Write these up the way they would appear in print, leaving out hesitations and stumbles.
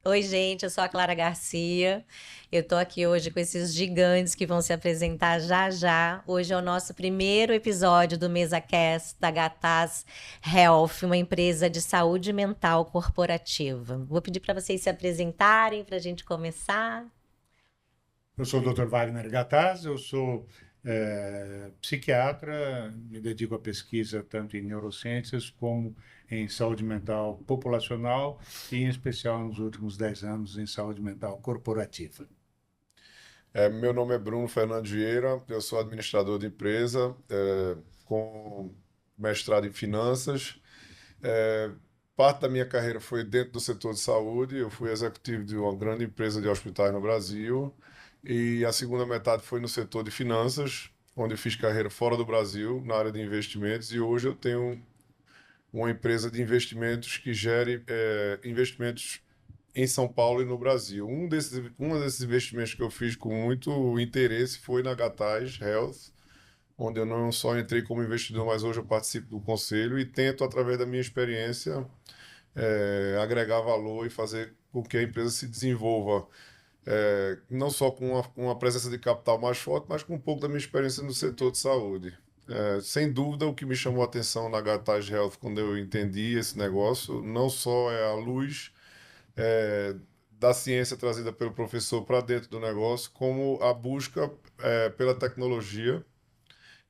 Oi, gente, eu sou a Clara Garcia. Eu tô aqui hoje com esses gigantes que vão se apresentar já já. Hoje é o nosso primeiro episódio do MesaCast da Gataz Health, uma empresa de saúde mental corporativa. Vou pedir para vocês se apresentarem para a gente começar. Eu sou o Dr. Wagner Gataz, eu sou psiquiatra, me dedico à pesquisa tanto em neurociências como em saúde mental populacional e, em especial, nos últimos 10 anos, em saúde mental corporativa. Meu nome é Bruno Fernando Vieira, eu sou administrador de empresa, com mestrado em finanças. É, Parte da minha carreira foi dentro do setor de saúde, eu fui executivo de uma grande empresa de hospitais no Brasil, e a segunda metade foi no setor de finanças, onde eu fiz carreira fora do Brasil, na área de investimentos, e hoje eu tenho uma empresa de investimentos que gere investimentos em São Paulo e no Brasil. Um desses investimentos que eu fiz com muito interesse foi na Gataz Health, onde eu não só entrei como investidor, mas hoje eu participo do conselho e tento, através da minha experiência, agregar valor e fazer com que a empresa se desenvolva, não só com uma presença de capital mais forte, mas com um pouco da minha experiência no setor de saúde. Sem dúvida, o que me chamou a atenção na Gataz Health, quando eu entendi esse negócio, não só é a luz é, da ciência trazida pelo professor para dentro do negócio, como a busca pela tecnologia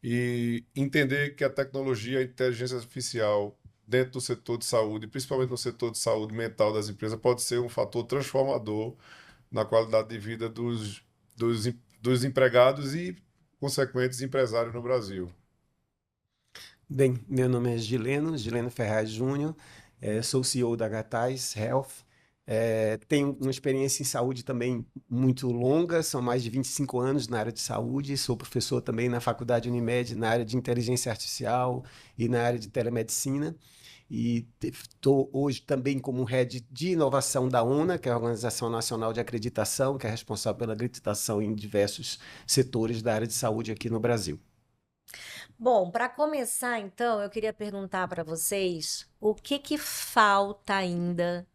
e entender que a tecnologia, a inteligência artificial dentro do setor de saúde, principalmente no setor de saúde mental das empresas, pode ser um fator transformador na qualidade de vida dos empregados e consequentes empresários no Brasil. Bem, meu nome é Gileno Ferraz Júnior, sou CEO da Gataz Health. Tenho uma experiência em saúde também muito longa, são mais de 25 anos na área de saúde, sou professor também na Faculdade Unimed, na área de inteligência artificial e na área de telemedicina. E estou hoje também como head de inovação da ONA, que é a Organização Nacional de Acreditação, que é responsável pela acreditação em diversos setores da área de saúde aqui no Brasil. Bom, para começar, então, eu queria perguntar para vocês o que falta ainda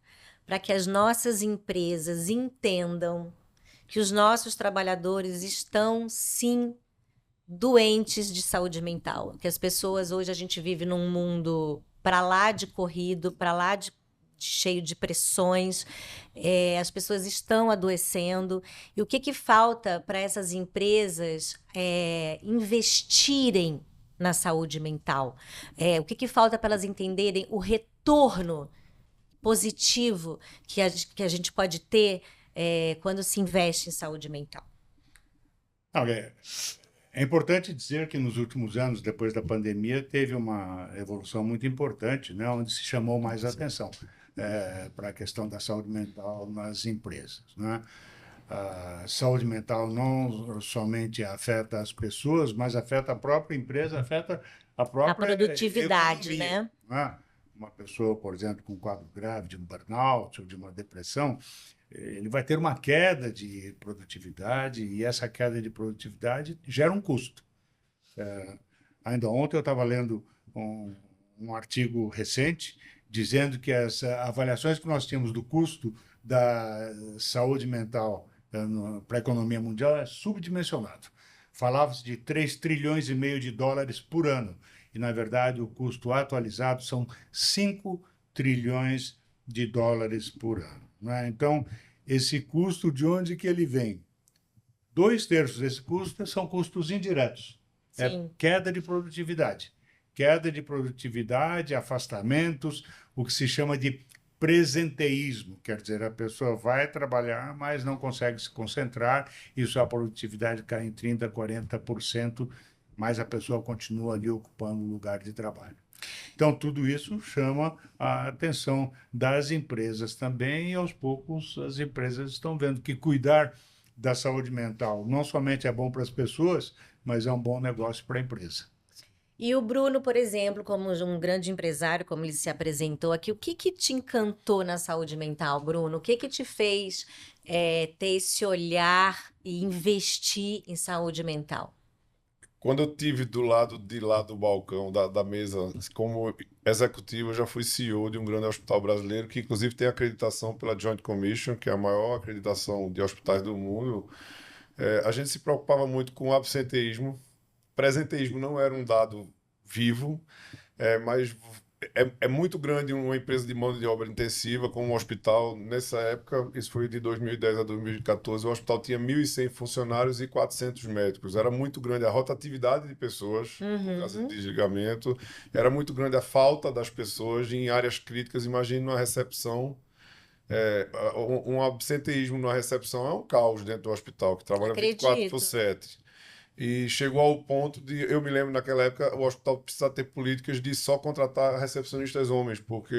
para que as nossas empresas entendam que os nossos trabalhadores estão, sim, doentes de saúde mental. Que as pessoas, hoje a gente vive num mundo para lá de corrido, para lá de cheio de pressões, as pessoas estão adoecendo. E o que falta para essas empresas investirem na saúde mental? O que falta para elas entenderem o retorno positivo que a gente pode ter quando se investe em saúde mental? Não, é importante dizer que nos últimos anos, depois da pandemia, teve uma evolução muito importante, né, onde se chamou mais atenção para a questão da saúde mental nas empresas, né? A saúde mental não somente afeta as pessoas, mas afeta a própria empresa, afeta a A própria produtividade, economia, né? né? Uma pessoa, por exemplo, com um quadro grave de um burnout ou de uma depressão, ele vai ter uma queda de produtividade e essa queda de produtividade gera um custo. Ainda ontem eu estava lendo um artigo recente dizendo que as avaliações que nós temos do custo da saúde mental para a economia mundial é subdimensionado. Falava-se de 3 trilhões e meio de dólares por ano, e, na verdade, o custo atualizado são 5 trilhões de dólares por ano, né? Então, esse custo, de onde que ele vem? 2/3 desse custo são custos indiretos. É Sim. queda de produtividade. Queda de produtividade, afastamentos, o que se chama de presenteísmo, quer dizer, a pessoa vai trabalhar, mas não consegue se concentrar, e sua produtividade cai em 30%, 40%, mas a pessoa continua ali ocupando o lugar de trabalho. Então, tudo isso chama a atenção das empresas também, e aos poucos as empresas estão vendo que cuidar da saúde mental não somente é bom para as pessoas, mas é um bom negócio para a empresa. E o Bruno, por exemplo, como um grande empresário, como ele se apresentou aqui, o que te encantou na saúde mental, Bruno? O que te fez ter esse olhar e investir em saúde mental? Quando eu tive do lado de lá do balcão, da mesa, como executivo, eu já fui CEO de um grande hospital brasileiro, que inclusive tem acreditação pela Joint Commission, que é a maior acreditação de hospitais do mundo. A gente se preocupava muito com o absenteísmo. Presenteísmo não era um dado vivo, mas é muito grande uma empresa de mão de obra intensiva, como um hospital. Nessa época, isso foi de 2010 a 2014, o hospital tinha 1.100 funcionários e 400 médicos. Era muito grande a rotatividade de pessoas, por causa de desligamento. Era muito grande a falta das pessoas em áreas críticas. Imagine uma recepção. Um absenteísmo na recepção é um caos dentro do hospital, que trabalha 24 por Acredito. 7. E chegou ao ponto de, eu me lembro naquela época, o hospital precisa ter políticas de só contratar recepcionistas homens, porque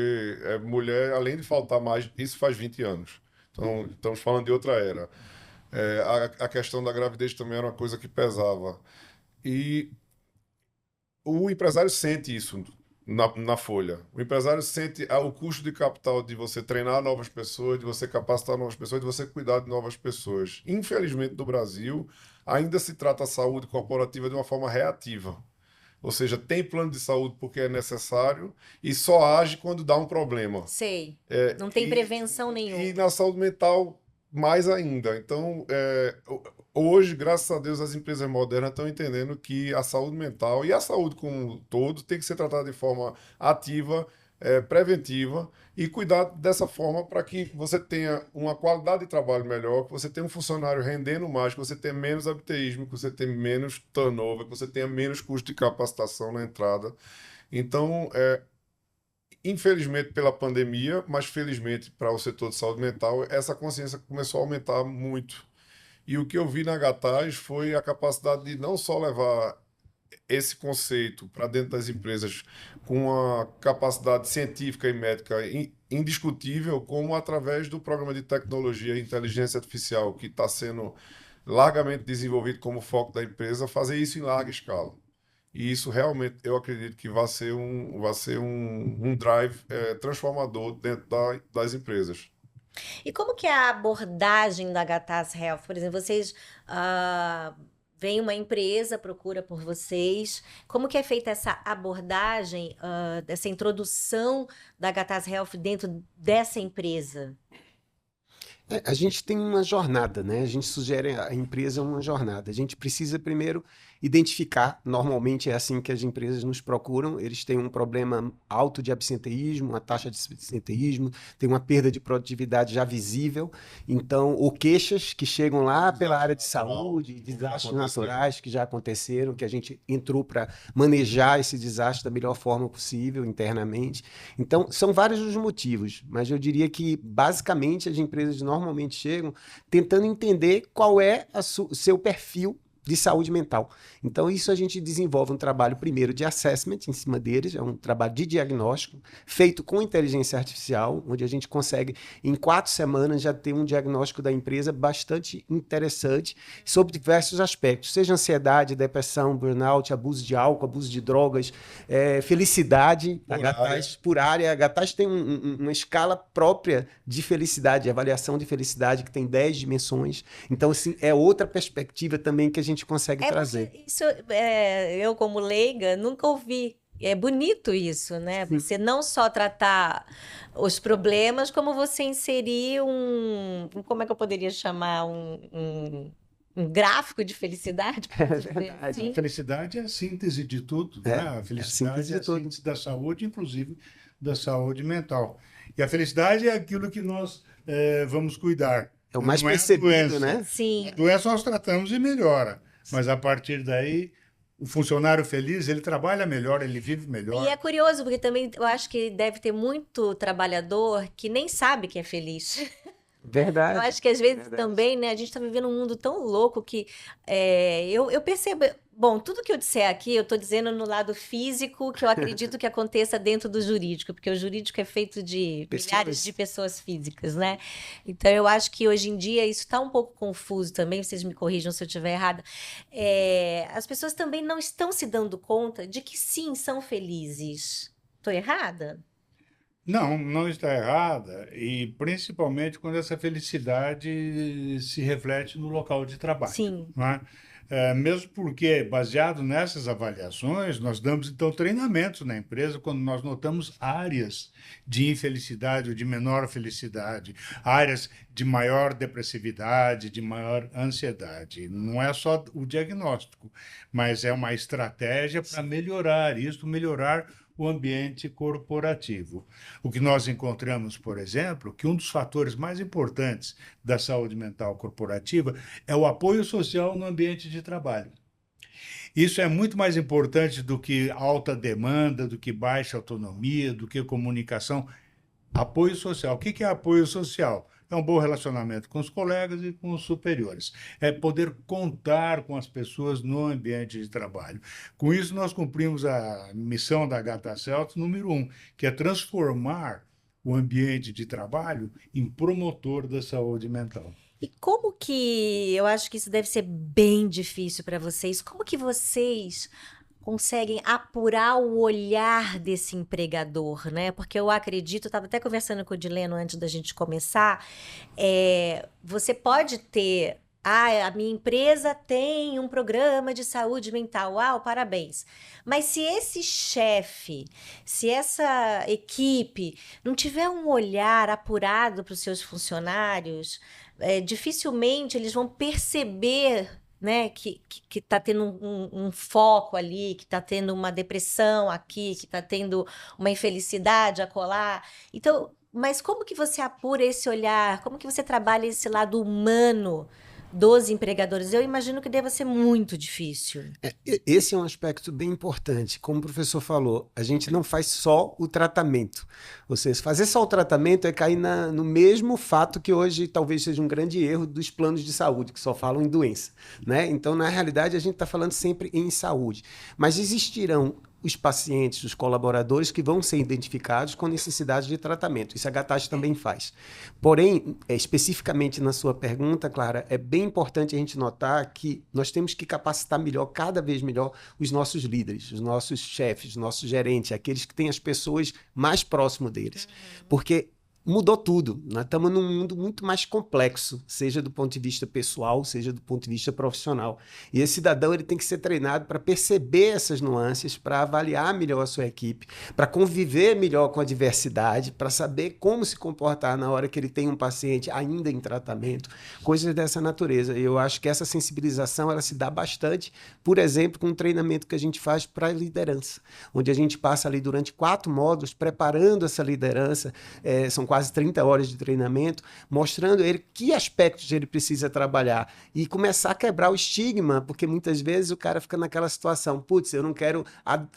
mulher, além de faltar mais, isso faz 20 anos. Então, estamos falando de outra era. A questão da gravidez também era uma coisa que pesava. E o empresário sente isso na folha. O empresário sente o custo de capital de você treinar novas pessoas, de você capacitar novas pessoas, de você cuidar de novas pessoas. Infelizmente, no Brasil, ainda se trata a saúde corporativa de uma forma reativa. Ou seja, tem plano de saúde porque é necessário e só age quando dá um problema. Sei. É, Não tem e, prevenção e nenhuma. na saúde mental, mais ainda. Então, hoje, graças a Deus, as empresas modernas estão entendendo que a saúde mental e a saúde como um todo tem que ser tratada de forma ativa, preventiva e cuidar dessa forma para que você tenha uma qualidade de trabalho melhor, que você tenha um funcionário rendendo mais, que você tenha menos absenteísmo, que você tenha menos turnover, que você tenha menos custo de capacitação na entrada. Então, infelizmente pela pandemia, mas felizmente para o setor de saúde mental, essa consciência começou a aumentar muito. E o que eu vi na Gataz foi a capacidade de não só levar esse conceito para dentro das empresas com uma capacidade científica e médica indiscutível, como através do programa de tecnologia e inteligência artificial que está sendo largamente desenvolvido como foco da empresa, fazer isso em larga escala. E isso realmente eu acredito que vai ser um drive transformador dentro das empresas. E como que é a abordagem da Gataz Health? Por exemplo, vocês vem uma empresa, procura por vocês. Como que é feita essa abordagem, dessa introdução da Gataz Health dentro dessa empresa? A gente tem uma jornada, né? A gente sugere à empresa uma jornada. A gente precisa primeiro identificar, normalmente é assim que as empresas nos procuram, eles têm um problema alto de absenteísmo, uma taxa de absenteísmo, tem uma perda de produtividade já visível, então, ou queixas que chegam lá pela área de saúde, desastres naturais que já aconteceram, que a gente entrou para manejar esse desastre da melhor forma possível internamente. Então, são vários os motivos, mas eu diria que, basicamente, as empresas normalmente chegam tentando entender qual é o seu perfil de saúde mental. Então, isso a gente desenvolve um trabalho primeiro de assessment em cima deles, é um trabalho de diagnóstico, feito com inteligência artificial, onde a gente consegue, em 4 semanas, já ter um diagnóstico da empresa bastante interessante sobre diversos aspectos, seja ansiedade, depressão, burnout, abuso de álcool, abuso de drogas, felicidade, por área. A Gataz tem uma escala própria de felicidade, avaliação de felicidade, que tem 10 dimensões. Então, assim, é outra perspectiva também que a gente consegue trazer. Isso, eu como leiga nunca ouvi. É bonito isso, né? Sim. Você não só tratar os problemas, como você inserir como é que eu poderia chamar? Um gráfico de felicidade? É verdade. A felicidade é a síntese de tudo, né? A felicidade síntese é de a tudo. síntese da saúde, inclusive da saúde mental. E a felicidade é aquilo que nós vamos cuidar. É o mais Não é a percebido, doença. né? Sim. A doença nós tratamos e melhora, mas a partir daí o funcionário feliz, ele trabalha melhor, ele vive melhor. E é curioso, porque também eu acho que deve ter muito trabalhador que nem sabe que é feliz. Verdade. Eu acho que às vezes Verdade. também, né, a gente está vivendo um mundo tão louco que eu percebo. Bom, tudo que eu disser aqui, eu estou dizendo no lado físico, que eu acredito que aconteça dentro do jurídico, porque o jurídico é feito de milhares de pessoas físicas, né? Então eu acho que hoje em dia isso está um pouco confuso também, vocês me corrijam se eu estiver errada. As pessoas também não estão se dando conta de que sim, são felizes. Estou errada? Não, não está errada, e principalmente quando essa felicidade se reflete no local de trabalho. Sim. Não é? Mesmo porque, baseado nessas avaliações, nós damos, então, treinamentos na empresa quando nós notamos áreas de infelicidade ou de menor felicidade, áreas de maior depressividade, de maior ansiedade. Não é só o diagnóstico, mas é uma estratégia para melhorar isso, melhorar o ambiente corporativo. O que nós encontramos, por exemplo, que um dos fatores mais importantes da saúde mental corporativa é o apoio social no ambiente de trabalho. Isso é muito mais importante do que alta demanda, do que baixa autonomia, do que comunicação. Apoio social. O que é apoio social? É um bom relacionamento com os colegas e com os superiores. É poder contar com as pessoas no ambiente de trabalho. Com isso, nós cumprimos a missão da HTCeltic número 1, que é transformar o ambiente de trabalho em promotor da saúde mental. E como que, eu acho que isso deve ser bem difícil para vocês, como que vocês conseguem apurar o olhar desse empregador, né? Porque eu acredito, eu estava até conversando com o Dileno antes da gente começar, você pode ter, a minha empresa tem um programa de saúde mental, uau, parabéns. Mas se esse chefe, se essa equipe não tiver um olhar apurado para os seus funcionários, dificilmente eles vão perceber, né, que está tendo um foco ali, que está tendo uma depressão aqui, que está tendo uma infelicidade acolá. Então, mas como que você apura esse olhar? Como que você trabalha esse lado humano dos empregadores? Eu imagino que deva ser muito difícil. Esse é um aspecto bem importante. Como o professor falou, a gente não faz só o tratamento. Ou seja, fazer só o tratamento é cair no mesmo fato que hoje talvez seja um grande erro dos planos de saúde, que só falam em doença, né? Então, na realidade, a gente está falando sempre em saúde. Mas existirão os pacientes, os colaboradores que vão ser identificados com necessidade de tratamento. Isso a Gatache também faz. Porém, especificamente na sua pergunta, Clara, é bem importante a gente notar que nós temos que capacitar melhor, cada vez melhor, os nossos líderes, os nossos chefes, os nossos gerentes, aqueles que têm as pessoas mais próximo deles. Porque mudou tudo. Nós estamos num mundo muito mais complexo, seja do ponto de vista pessoal, seja do ponto de vista profissional. E esse cidadão ele tem que ser treinado para perceber essas nuances, para avaliar melhor a sua equipe, para conviver melhor com a diversidade, para saber como se comportar na hora que ele tem um paciente ainda em tratamento, coisas dessa natureza. E eu acho que essa sensibilização ela se dá bastante, por exemplo, com um treinamento que a gente faz para a liderança, onde a gente passa ali durante 4 módulos preparando essa liderança, são quase 30 horas de treinamento, mostrando ele que aspectos ele precisa trabalhar e começar a quebrar o estigma, porque muitas vezes o cara fica naquela situação, putz, eu não quero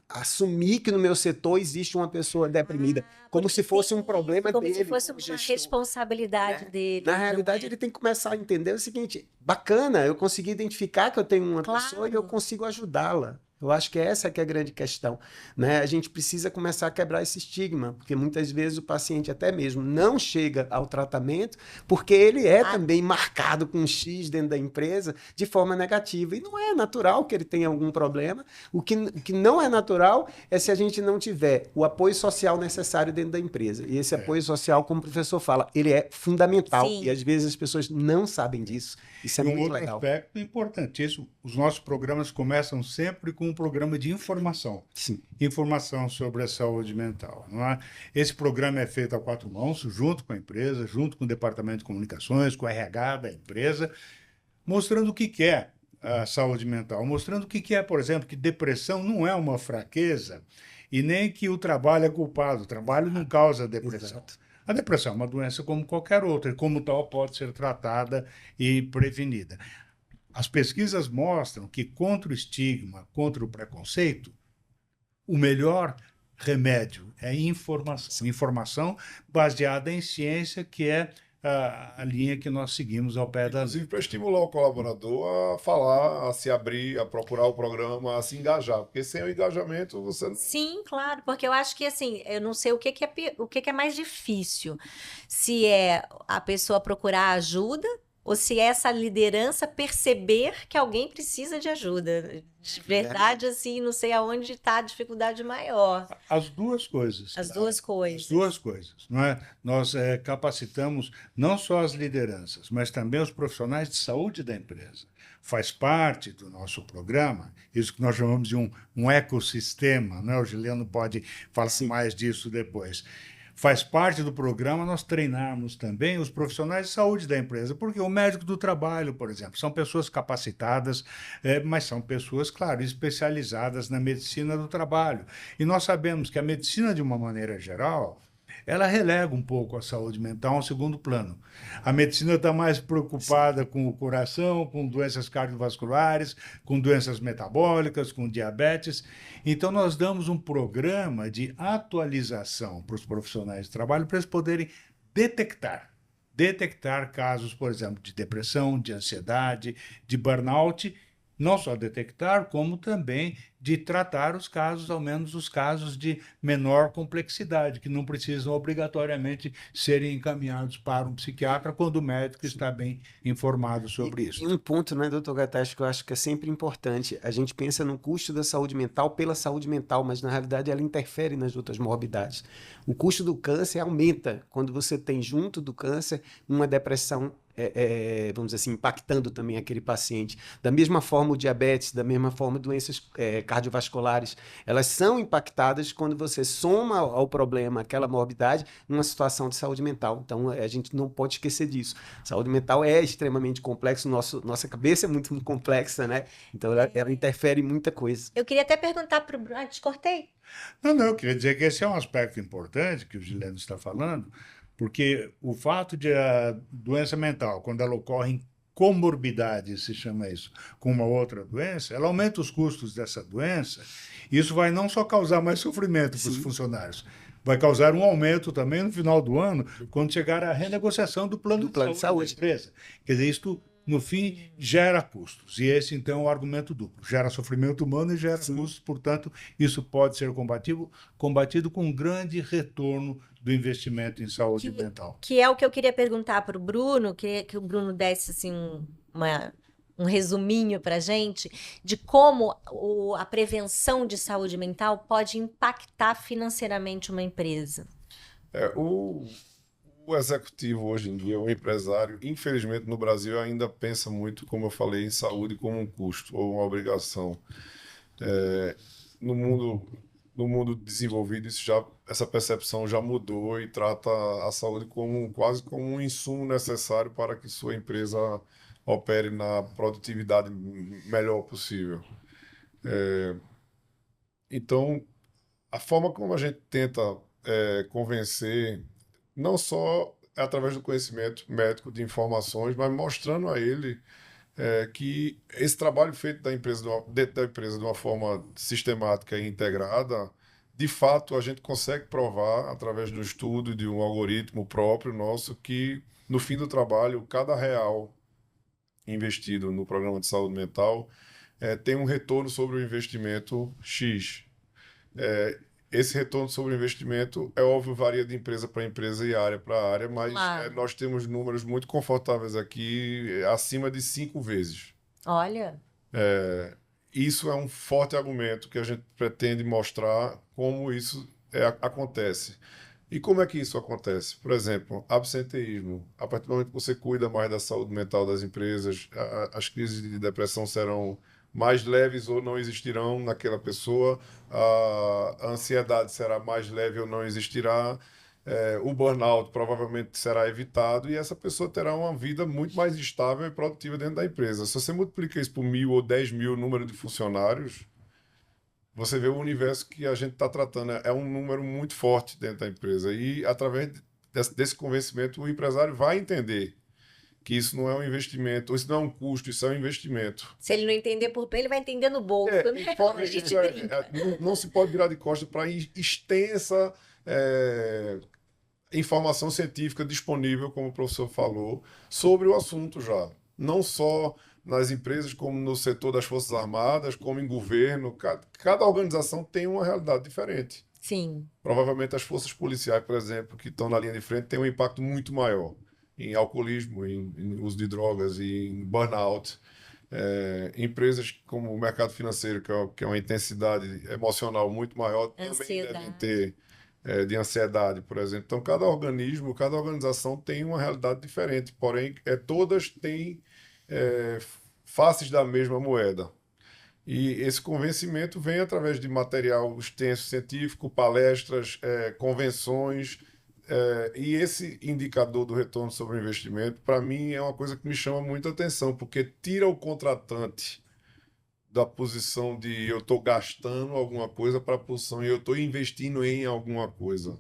assumir que no meu setor existe uma pessoa deprimida, como se fosse um problema como dele. se fosse uma responsabilidade dele. Na realidade, ele tem que começar a entender o seguinte, bacana, eu consegui identificar que eu tenho uma pessoa e eu consigo ajudá-la. Eu acho que essa que é a grande questão, né? A gente precisa começar a quebrar esse estigma, porque muitas vezes o paciente até mesmo não chega ao tratamento porque ele é também marcado com um X dentro da empresa de forma negativa. E não é natural que ele tenha algum problema. O que não é natural é se a gente não tiver o apoio social necessário dentro da empresa. E esse apoio social, como o professor fala, ele é fundamental. Sim. E às vezes as pessoas não sabem disso. Isso é E um muito outro legal. aspecto importantíssimo, os nossos programas começam sempre com um programa de informação. Sim. Informação sobre a saúde mental. Não é? Esse programa é feito a 4 mãos, junto com a empresa, junto com o departamento de comunicações, com o RH da empresa, mostrando o que é a saúde mental, mostrando o que é, por exemplo, que depressão não é uma fraqueza e nem que o trabalho é culpado. O trabalho não causa depressão. Exato. A depressão é uma doença como qualquer outra, e como tal pode ser tratada e prevenida. As pesquisas mostram que contra o estigma, contra o preconceito, o melhor remédio é informação. Informação baseada em ciência, que é a linha que nós seguimos ao pé da Inclusive, letra. para estimular o colaborador a falar, a se abrir, a procurar o programa, a se engajar. Porque sem o engajamento, você não. Sim, claro, porque eu acho que assim, eu não sei o que é mais difícil. Se é a pessoa procurar ajuda, ou se essa liderança perceber que alguém precisa de ajuda. De verdade, assim, não sei aonde está a dificuldade maior. As duas coisas. As duas As coisas. duas coisas, não é? Nós capacitamos não só as lideranças, mas também os profissionais de saúde da empresa. Faz parte do nosso programa, isso que nós chamamos de um ecossistema, né? O Juliano pode falar mais disso depois. Faz parte do programa nós treinarmos também os profissionais de saúde da empresa, porque o médico do trabalho, por exemplo, são pessoas capacitadas, mas são pessoas, claro, especializadas na medicina do trabalho. E nós sabemos que a medicina, de uma maneira geral, ela relega um pouco a saúde mental a um segundo plano. A medicina está mais preocupada com o coração, com doenças cardiovasculares, com doenças metabólicas, com diabetes. Então, nós damos um programa de atualização para os profissionais de trabalho para eles poderem detectar casos, por exemplo, de depressão, de ansiedade, de burnout, não só detectar, como também de tratar os casos, ao menos os casos de menor complexidade, que não precisam obrigatoriamente serem encaminhados para um psiquiatra quando o médico está bem informado sobre E isso. um ponto, né, doutor Gattas, que eu acho que é sempre importante. A gente pensa no custo da saúde mental pela saúde mental, mas na realidade ela interfere nas outras morbidades. O custo do câncer aumenta quando você tem junto do câncer uma depressão, vamos dizer assim, impactando também aquele paciente. Da mesma forma o diabetes, da mesma forma doenças cardiovasculares, elas são impactadas quando você soma ao problema aquela morbidade numa situação de saúde mental. Então a gente não pode esquecer disso. Saúde mental é extremamente complexo, nossa cabeça é muito complexa, né? Então ela interfere em muita coisa. Eu queria até perguntar para o Bruno. Ah, te cortei? Não, eu queria dizer que esse é um aspecto importante que o Gileno está falando, porque o fato de a doença mental, quando ela ocorre em comorbidade, se chama isso, com uma outra doença, ela aumenta os custos dessa doença, e isso vai não só causar mais sofrimento para os funcionários, vai causar um aumento também no final do ano, quando chegar a renegociação do plano de saúde da empresa. Quer dizer, isto, no fim, gera custos. E esse, então, é o argumento duplo. Gera sofrimento humano e gera custos, portanto, isso pode ser combatido com um grande retorno do investimento em saúde mental. Que é o que eu queria perguntar para o Bruno, que o Bruno desse assim, um resuminho para a gente de como a prevenção de saúde mental pode impactar financeiramente uma empresa. O executivo hoje em dia, o empresário, infelizmente no Brasil ainda pensa muito, como eu falei, em saúde como um custo ou uma obrigação. No mundo desenvolvido, essa percepção já mudou e trata a saúde quase como um insumo necessário para que sua empresa opere na produtividade melhor possível. Então, a forma como a gente tenta convencer, não só através do conhecimento médico de informações, mas mostrando a ele que esse trabalho feito dentro da empresa de uma forma sistemática e integrada, de fato, a gente consegue provar, através do estudo de um algoritmo próprio nosso, que no fim do trabalho, cada real investido no programa de saúde mental tem um retorno sobre o investimento X. Esse retorno sobre o investimento, é óbvio, varia de empresa para empresa e área para área, mas Claro. nós temos números muito confortáveis aqui, acima de 5 vezes. Olha, Isso é um forte argumento que a gente pretende mostrar como isso acontece. E como é que isso acontece? Por exemplo, absenteísmo. A partir do momento que você cuida mais da saúde mental das empresas, as crises de depressão serão mais leves ou não existirão naquela pessoa, a ansiedade será mais leve ou não existirá, o burnout provavelmente será evitado e essa pessoa terá uma vida muito mais estável e produtiva dentro da empresa. Se você multiplica isso por 1.000 ou 10.000 número de funcionários, você vê o universo que a gente está tratando. É um número muito forte dentro da empresa. E, através desse convencimento, o empresário vai entender que isso não é um investimento, isso não é um custo, isso é um investimento. se ele não entender por bem, ele vai entender no bolso, né? E fora A gente isso, brinca. não se pode virar de costas para extensa informação científica disponível, como o professor falou, sobre o assunto já. Não só nas empresas, como no setor das Forças Armadas, como em governo. Cada organização tem uma realidade diferente. Sim. Provavelmente as forças policiais, por exemplo, que estão na linha de frente, têm um impacto muito maior. em alcoolismo, em uso de drogas e em burnout. Empresas como o mercado financeiro, que é uma intensidade emocional muito maior, também devem ter de ansiedade, por exemplo. Então, cada organismo, cada organização tem uma realidade diferente, porém, todas têm faces da mesma moeda. E esse convencimento vem através de material extenso científico, palestras, convenções, e esse indicador do retorno sobre o investimento, para mim, é uma coisa que me chama muita atenção, porque tira o contratante da posição de eu estou gastando alguma coisa para a posição de eu estou investindo em alguma coisa.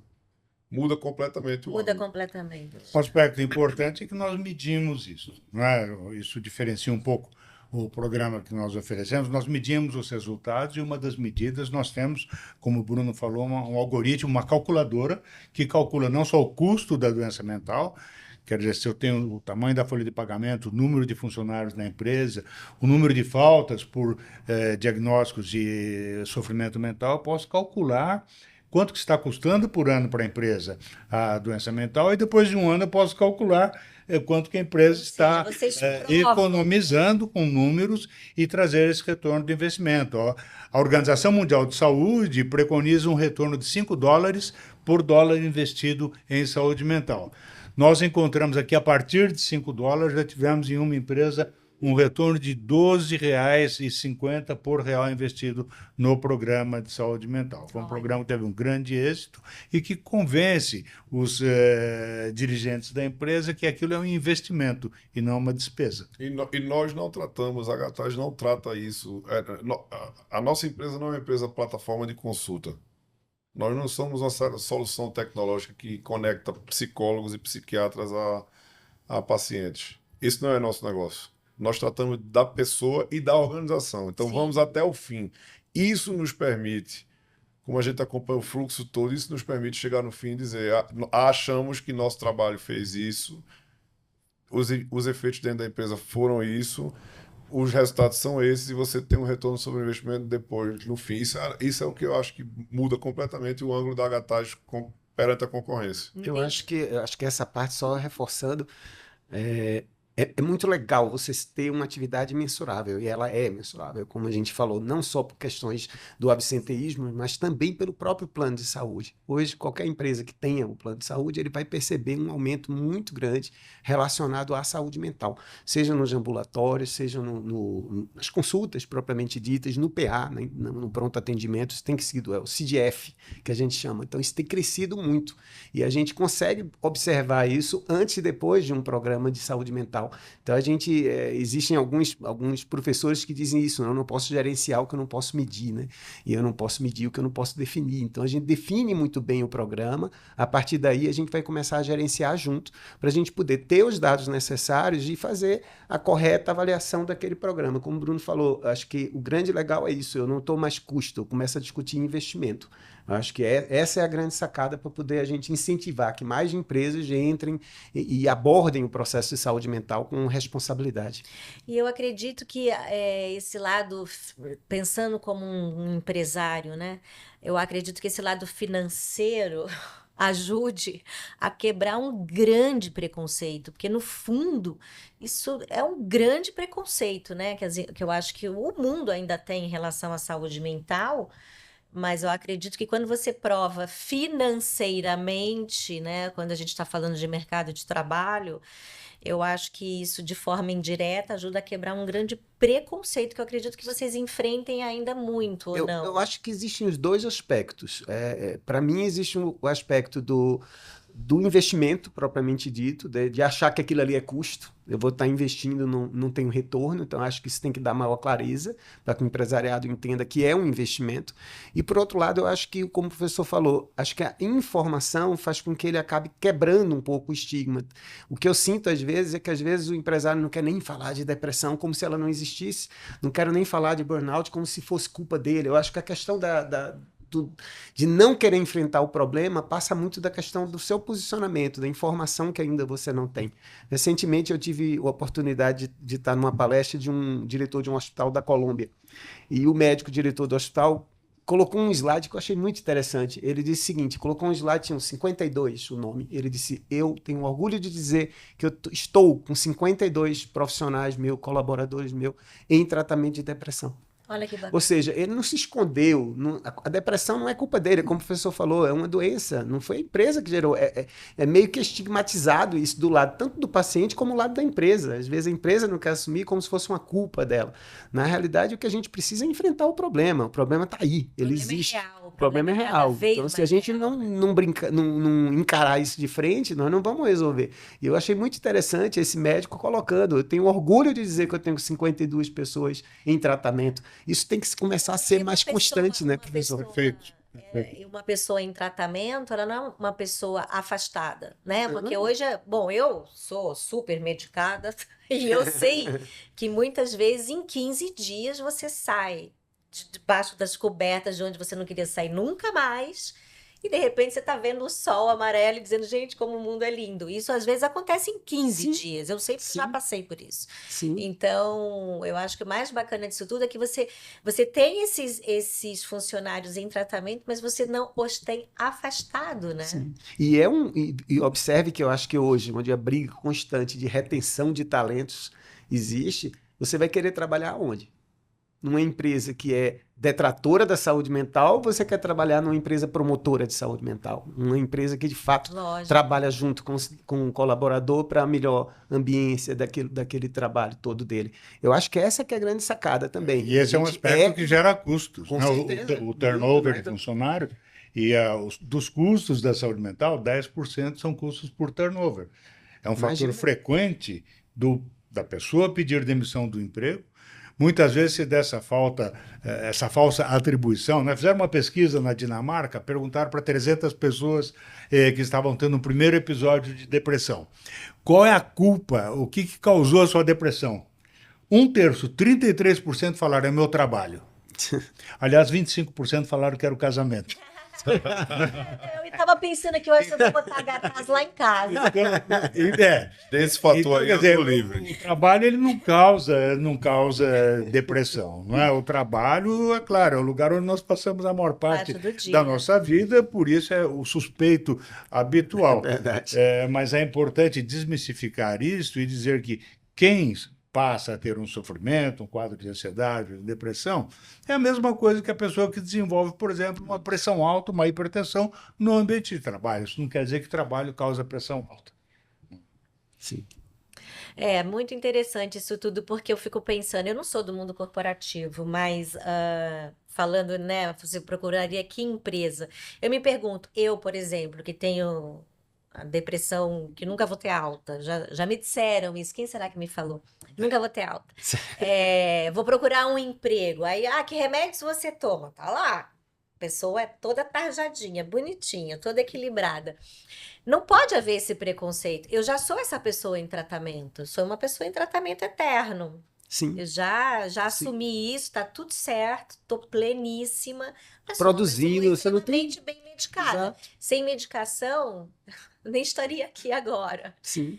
Muda completamente o Muda ângulo. completamente. Um aspecto importante é que nós medimos isso, não é? Isso diferencia um pouco o programa que nós oferecemos. Nós medimos os resultados e uma das medidas nós temos, como o Bruno falou, um algoritmo, uma calculadora que calcula não só o custo da doença mental, quer dizer, se eu tenho o tamanho da folha de pagamento, o número de funcionários na empresa, o número de faltas por diagnósticos de sofrimento mental, eu posso calcular quanto que está custando por ano para a empresa a doença mental e depois de um ano eu posso calcular quanto que a empresa está economizando com números e trazer esse retorno de investimento. Ó, a Organização Mundial de Saúde preconiza um retorno de $5 por dólar investido em saúde mental. Nós encontramos aqui, a partir de $5, já tivemos em uma empresa um retorno de R$ 12,50 por real investido no programa de saúde mental. Foi um programa que teve um grande êxito e que convence os dirigentes da empresa que aquilo é um investimento e não uma despesa. E nós não tratamos, a Gatais não trata isso. A nossa empresa não é uma empresa plataforma de consulta. Nós não somos uma solução tecnológica que conecta psicólogos e psiquiatras a pacientes. Isso não é nosso negócio. Nós tratamos da pessoa e da organização. Então, vamos até o fim. Isso nos permite, como a gente acompanha o fluxo todo, isso nos permite chegar no fim e dizer, achamos que nosso trabalho fez isso, os efeitos dentro da empresa foram isso, os resultados são esses e você tem um retorno sobre o investimento depois, no fim. Isso é o que eu acho que muda completamente o ângulo da Gatais perante a concorrência. Eu acho que essa parte, só reforçando, é muito legal você ter uma atividade mensurável, e ela é mensurável, como a gente falou, não só por questões do absenteísmo, mas também pelo próprio plano de saúde. Hoje, qualquer empresa que tenha o plano de saúde, ele vai perceber um aumento muito grande relacionado à saúde mental, seja nos ambulatórios, seja nas consultas propriamente ditas, no PA, né, no pronto atendimento. Isso tem sido o CDF, que a gente chama. Então, isso tem crescido muito, e a gente consegue observar isso antes e depois de um programa de saúde mental. Então, existem alguns professores que dizem isso, eu não posso gerenciar o que eu não posso medir, né? E eu não posso medir o que eu não posso definir. Então, a gente define muito bem o programa, a partir daí a gente vai começar a gerenciar junto, para a gente poder ter os dados necessários e fazer a correta avaliação daquele programa. Como o Bruno falou, acho que o grande legal é isso, eu não estou mais custo, eu começo a discutir investimento. Acho que essa é a grande sacada para poder a gente incentivar que mais empresas entrem e abordem o processo de saúde mental com responsabilidade. E eu acredito que esse lado, pensando como um empresário, né? Eu acredito que esse lado financeiro ajude a quebrar um grande preconceito, porque no fundo isso é um grande preconceito, né? Quer dizer, que eu acho que o mundo ainda tem em relação à saúde mental. Mas eu acredito que quando você prova financeiramente, né, quando a gente está falando de mercado de trabalho, eu acho que isso, de forma indireta, ajuda a quebrar um grande preconceito que eu acredito que vocês enfrentem ainda muito, ou não? Eu acho que existem os dois aspectos. Para mim, existe o aspecto do investimento propriamente dito, de achar que aquilo ali é custo. Eu vou estar investindo, não tenho retorno, então acho que isso tem que dar maior clareza para que o empresariado entenda que é um investimento. E, por outro lado, eu acho que, como o professor falou, acho que a informação faz com que ele acabe quebrando um pouco o estigma. O que eu sinto, às vezes, é que às vezes o empresário não quer nem falar de depressão como se ela não existisse, não quero nem falar de burnout como se fosse culpa dele. Eu acho que a questão de não querer enfrentar o problema passa muito da questão do seu posicionamento, da informação que ainda você não tem. Recentemente eu tive a oportunidade de estar numa palestra de um diretor de um hospital da Colômbia, e o médico diretor do hospital colocou um slide que eu achei muito interessante. Ele disse o seguinte, colocou um slide, tinha 52 o nome. Ele disse, eu tenho orgulho de dizer que eu estou com 52 profissionais meus, colaboradores meus, em tratamento de depressão. Olha que bacana. Ou seja, ele não se escondeu. A depressão não é culpa dele, como o professor falou, é uma doença. Não foi a empresa que gerou. É meio que estigmatizado isso do lado, tanto do paciente como do lado da empresa. Às vezes a empresa não quer assumir como se fosse uma culpa dela. Na realidade, o que a gente precisa é enfrentar o problema. O problema está aí, ele existe. Real, O problema é cada real. vez Então, se a mais gente real. não encarar isso de frente, nós não vamos resolver. E eu achei muito interessante esse médico colocando. Eu tenho orgulho de dizer que eu tenho 52 pessoas em tratamento. Isso tem que começar a ser Uma mais pessoa- constante, né, uma professor? pessoa- Perfeito. E uma pessoa em tratamento, ela não é uma pessoa afastada, né? Porque hoje, bom, eu sou super medicada e eu sei que muitas vezes em 15 dias você sai debaixo das cobertas de onde você não queria sair nunca mais. E de repente você tá vendo o sol amarelo e dizendo, gente, como o mundo é lindo. Isso às vezes acontece em 15 Sim, dias. Eu sempre já sim. passei por isso. Sim. Então, eu acho que o mais bacana disso tudo é que você tem esses funcionários em tratamento, mas você não os tem afastado, né? Sim. E observe que eu acho que hoje, onde a briga constante de retenção de talentos existe, você vai querer trabalhar onde? Numa empresa que é detratora da saúde mental, ou você quer trabalhar numa empresa promotora de saúde mental? Uma empresa que, de fato, Lógico. trabalha junto com o colaborador para a melhor ambiência daquele trabalho todo dele. Eu acho que essa que é a grande sacada também. E esse é um A gente aspecto que gera custos, com né? certeza, O turnover muito, de né? funcionário e dos custos da saúde mental, 10% são custos por turnover. É um fator Imagina. frequente da pessoa pedir demissão do emprego. Muitas vezes se dá essa falsa atribuição, né? Fizeram uma pesquisa na Dinamarca, perguntaram para 300 pessoas que estavam tendo um primeiro episódio de depressão. Qual é a culpa? O que causou a sua depressão? 1/3, 33% falaram é meu trabalho. Aliás, 25% falaram que era o casamento. Eu estava pensando que hoje eu vou botar gatas lá em casa. Desse fator Então, aí quer eu dizer, tô livre. o trabalho ele não causa depressão, não é? O trabalho, é claro, é o lugar onde nós passamos a maior parte Parte do dia. da nossa vida, por isso é o suspeito habitual. Verdade. Mas é importante desmistificar isso e dizer que quem passa a ter um sofrimento, um quadro de ansiedade, de depressão, é a mesma coisa que a pessoa que desenvolve, por exemplo, uma pressão alta, uma hipertensão no ambiente de trabalho. Isso não quer dizer que trabalho causa pressão alta. Sim. É muito interessante isso tudo, porque eu fico pensando, eu não sou do mundo corporativo, mas falando, né, você procuraria que empresa? Eu me pergunto, eu, por exemplo, que tenho a depressão, que nunca vou ter alta, já me disseram isso, quem será que me falou? Nunca vou ter alta. Vou procurar um emprego, aí, que remédios você toma? Tá lá, a pessoa é toda tarjadinha, bonitinha, toda equilibrada. Não pode haver esse preconceito. Eu já sou essa pessoa em tratamento. Sou uma pessoa em tratamento eterno. Sim. Eu já assumi isso, tá tudo certo, tô pleníssima. Mas Produzindo, sou uma pessoa você não tem- extremamente bem medicada. Exato. Sem medicação, eu nem estaria aqui agora. Sim.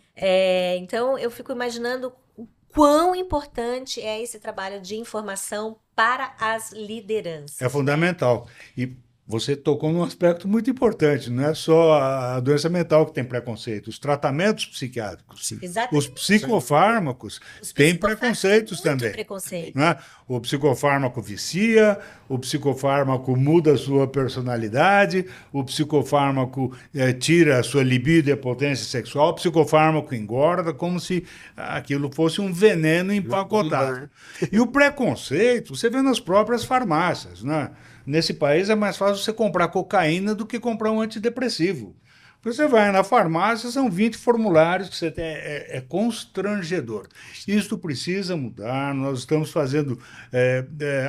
Então, eu fico imaginando o quão importante é esse trabalho de informação para as lideranças. É fundamental. E você tocou num aspecto muito importante, não é só a doença mental que tem preconceito, os tratamentos psiquiátricos, Sim. Exatamente. os psicofármacos Os têm psicofármacos preconceitos têm muito também. preconceito. Não é? O psicofármaco vicia, o psicofármaco muda a sua personalidade, o psicofármaco tira a sua libido e a potência sexual, o psicofármaco engorda, como se aquilo fosse um veneno empacotado. né? E o preconceito, você vê nas próprias farmácias, né? Nesse país é mais fácil você comprar cocaína do que comprar um antidepressivo. Você vai na farmácia, são 20 formulários que você tem, é constrangedor. Isso precisa mudar, nós estamos fazendo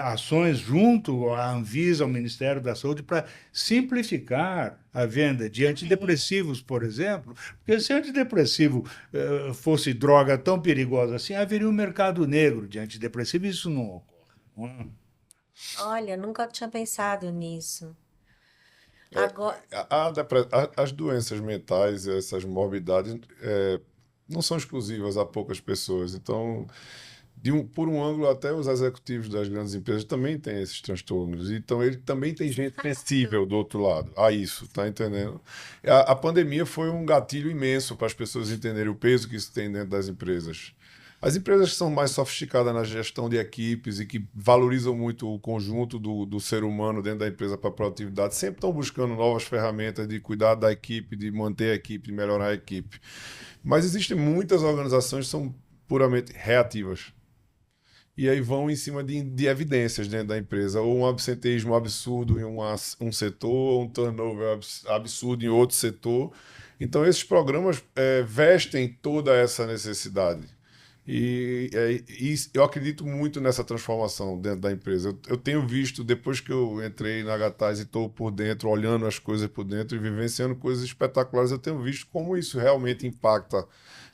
ações junto à Anvisa, ao Ministério da Saúde, para simplificar a venda de antidepressivos, por exemplo, porque se antidepressivo fosse droga tão perigosa assim, haveria um mercado negro de antidepressivo, e isso não ocorre. Olha, nunca tinha pensado nisso. Agora, As doenças mentais, essas morbidades, não são exclusivas a poucas pessoas. Então, Por um ângulo, até os executivos das grandes empresas também têm esses transtornos. Então, ele também tem gente sensível do outro lado a isso, tá entendendo? A pandemia foi um gatilho imenso para as pessoas entenderem o peso que isso tem dentro das empresas. As empresas que são mais sofisticadas na gestão de equipes e que valorizam muito o conjunto do ser humano dentro da empresa para a produtividade, sempre estão buscando novas ferramentas de cuidar da equipe, de manter a equipe, de melhorar a equipe. Mas existem muitas organizações que são puramente reativas. E aí vão em cima de evidências dentro da empresa, ou um absenteísmo absurdo em um setor, ou um turnover absurdo em outro setor. Então, esses programas vestem toda essa necessidade. E eu acredito muito nessa transformação dentro da empresa. Eu tenho visto, depois que eu entrei na Gatais e estou por dentro, olhando as coisas por dentro e vivenciando coisas espetaculares, eu tenho visto como isso realmente impacta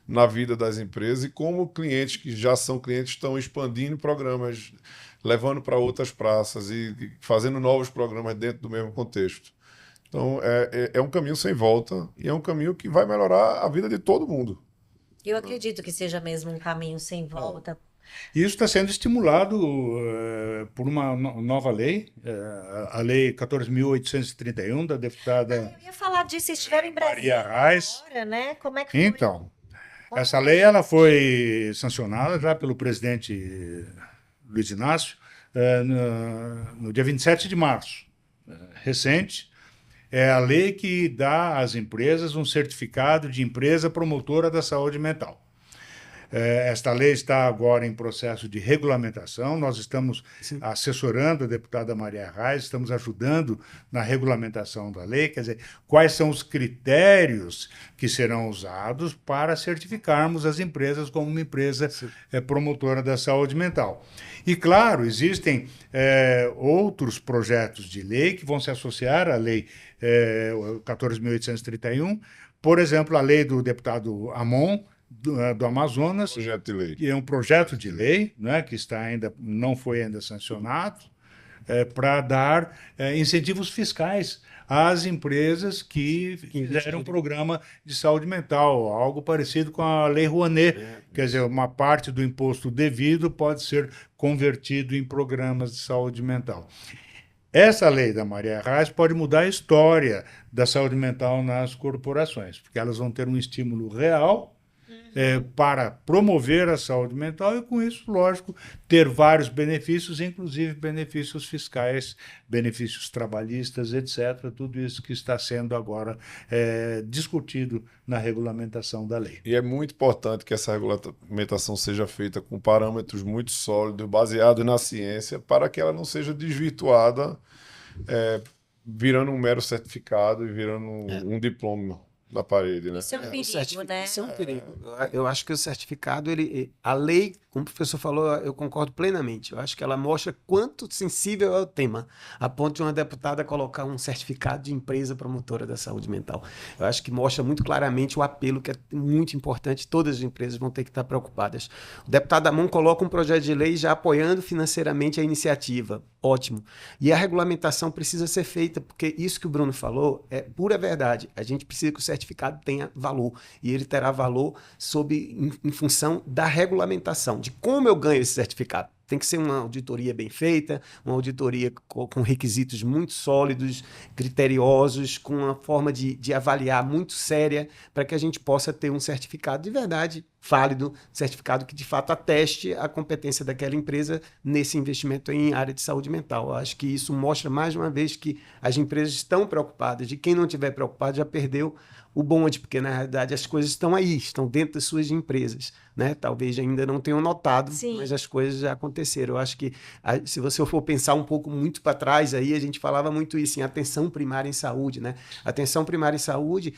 na vida das empresas e como clientes que já são clientes estão expandindo programas, levando para outras praças e fazendo novos programas dentro do mesmo contexto. Então, é um caminho sem volta e é um caminho que vai melhorar a vida de todo mundo. Eu acredito que seja mesmo um caminho sem volta. Isso está sendo estimulado por uma nova lei, a Lei 14.831, da deputada Eu ia falar disso, vocês estiveram em Brasília Maria Reis. agora, né? Como é que foi? Então, essa lei ela foi sancionada já pelo presidente Luiz Inácio no dia 27 de março, recente. É a lei que dá às empresas um certificado de empresa promotora da saúde mental. Esta lei está agora em processo de regulamentação. Nós estamos assessorando a deputada Maria Reis, estamos ajudando na regulamentação da lei, quer dizer, quais são os critérios que serão usados para certificarmos as empresas como uma empresa promotora da saúde mental. E, claro, existem outros projetos de lei que vão se associar à lei 14.831, por exemplo, a lei do deputado Amon, do Amazonas, Projeto de lei. que é um projeto de lei, né, que não foi ainda sancionado, para dar incentivos fiscais às empresas que fizeram um programa de saúde mental, algo parecido com a Lei Rouanet, quer dizer, uma parte do imposto devido pode ser convertido em programas de saúde mental. Essa lei da Maria Reis pode mudar a história da saúde mental nas corporações, porque elas vão ter um estímulo real para promover a saúde mental e, com isso, lógico, ter vários benefícios, inclusive benefícios fiscais, benefícios trabalhistas, etc. Tudo isso que está sendo agora discutido na regulamentação da lei. E é muito importante que essa regulamentação seja feita com parâmetros muito sólidos, baseados na ciência, para que ela não seja desvirtuada, virando um mero certificado e virando um diploma da parede, né? Isso é um perigo, né? Isso é um perigo. Eu acho que o certificado, a lei, como o professor falou, eu concordo plenamente. Eu acho que ela mostra quanto sensível é o tema, a ponto de uma deputada colocar um certificado de empresa promotora da saúde mental. Eu acho que mostra muito claramente o apelo que é muito importante, todas as empresas vão ter que estar preocupadas. O deputado Amon coloca um projeto de lei já apoiando financeiramente a iniciativa. Ótimo. E a regulamentação precisa ser feita, porque isso que o Bruno falou é pura verdade. A gente precisa que o certificado tenha valor, e ele terá valor em função da regulamentação, de como eu ganho esse certificado. Tem que ser uma auditoria bem feita, uma auditoria com requisitos muito sólidos, criteriosos, com uma forma de avaliar muito séria, para que a gente possa ter um certificado de verdade válido, certificado que de fato ateste a competência daquela empresa nesse investimento em área de saúde mental. Eu acho que isso mostra mais uma vez que as empresas estão preocupadas, e quem não estiver preocupado já perdeu o bonde, porque na realidade as coisas estão aí, estão dentro das suas empresas, né? Talvez ainda não tenham notado, Sim. mas as coisas já aconteceram. Eu acho que se você for pensar um pouco muito para trás, aí a gente falava muito isso em atenção primária em saúde, né? Atenção primária em saúde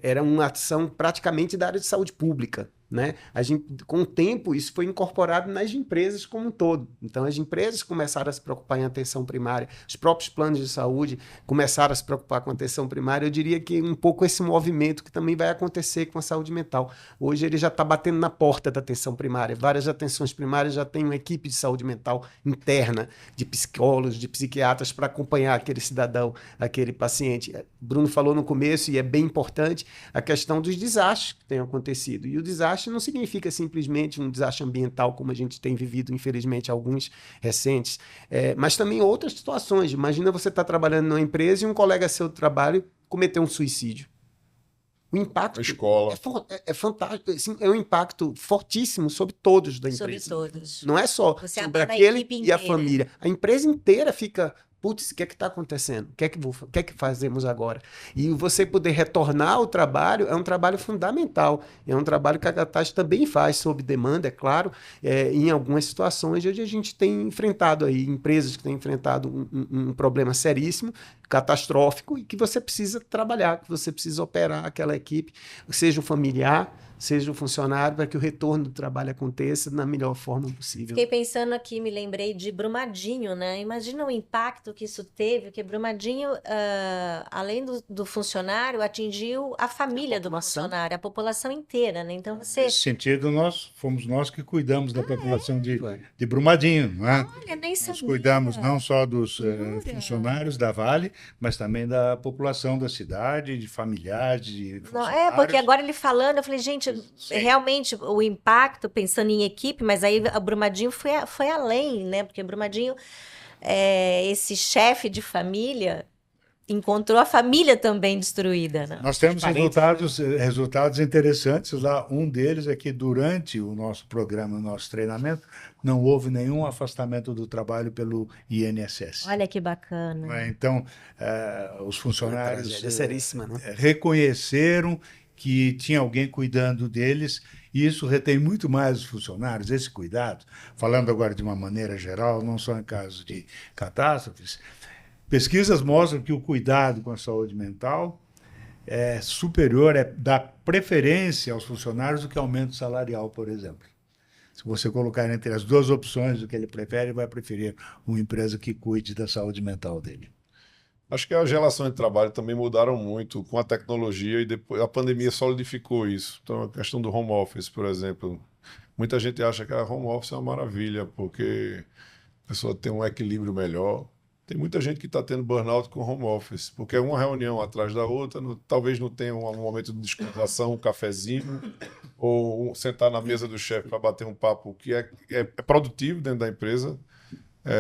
era uma ação praticamente da área de saúde pública, né? Com o tempo, isso foi incorporado nas empresas como um todo. Então, as empresas começaram a se preocupar em atenção primária, os próprios planos de saúde começaram a se preocupar com atenção primária. Eu diria que um pouco esse movimento que também vai acontecer com a saúde mental. Hoje ele já está batendo na porta da atenção primária. Várias atenções primárias já têm uma equipe de saúde mental interna, de psicólogos, de psiquiatras, para acompanhar aquele cidadão, aquele paciente. Bruno falou no começo, e é bem importante, a questão dos desastres que têm acontecido. E o desastre desastre não significa simplesmente um desastre ambiental, como a gente tem vivido, infelizmente, alguns recentes, mas também outras situações. Imagina você estar trabalhando numa empresa e um colega seu do trabalho cometer um suicídio. O impacto Escola. é fantástico, assim, é um impacto fortíssimo sobre todos da Sobre empresa. todos. Não é só Você sobre abana a aquele equipe e a inteira. família. A empresa inteira fica, putz, o que é que está acontecendo? O que é que fazemos agora? E você poder retornar ao trabalho é um trabalho fundamental. É um trabalho que a Gataz também faz sob demanda, é claro, em algumas situações onde a gente tem enfrentado aí, empresas que têm enfrentado um problema seríssimo, catastrófico, e que você precisa trabalhar, que você precisa operar aquela equipe, seja o familiar, seja o funcionário, para que o retorno do trabalho aconteça da melhor forma possível. Fiquei pensando aqui, me lembrei de Brumadinho, né? Imagina o impacto que isso teve, porque Brumadinho, além do funcionário, atingiu a família do funcionário, a população inteira, né? Então você... Nesse sentido, fomos nós que cuidamos da população de Brumadinho, não é? Olha, nem Nós sabia. cuidamos não só dos Jura? funcionários da Vale, mas também da população da cidade, de familiares, de Não, funcionários. porque agora ele falando, eu falei, gente, realmente o impacto, pensando em equipe, mas aí a Brumadinho foi além, né? Porque Brumadinho, esse chefe de família encontrou a família também destruída, né? Nós temos resultados interessantes lá. Um deles é que durante o nosso programa, o nosso treinamento, não houve nenhum afastamento do trabalho pelo INSS. Olha que bacana. Então, os funcionários tragédia seríssima, né? reconheceram que tinha alguém cuidando deles, e isso retém muito mais os funcionários, esse cuidado. Falando agora de uma maneira geral, não só em casos de catástrofes, pesquisas mostram que o cuidado com a saúde mental é superior, dá preferência aos funcionários do que aumento salarial, por exemplo. Se você colocar entre as duas opções o que ele prefere, ele vai preferir uma empresa que cuide da saúde mental dele. Acho que as relações de trabalho também mudaram muito com a tecnologia e depois a pandemia solidificou isso. Então, a questão do home office, por exemplo. Muita gente acha que a home office é uma maravilha, porque a pessoa tem um equilíbrio melhor. Tem muita gente que está tendo burnout com home office, porque é uma reunião atrás da outra, talvez não tenha um momento de descontração, um cafezinho, ou sentar na mesa do chefe para bater um papo que é produtivo dentro da empresa.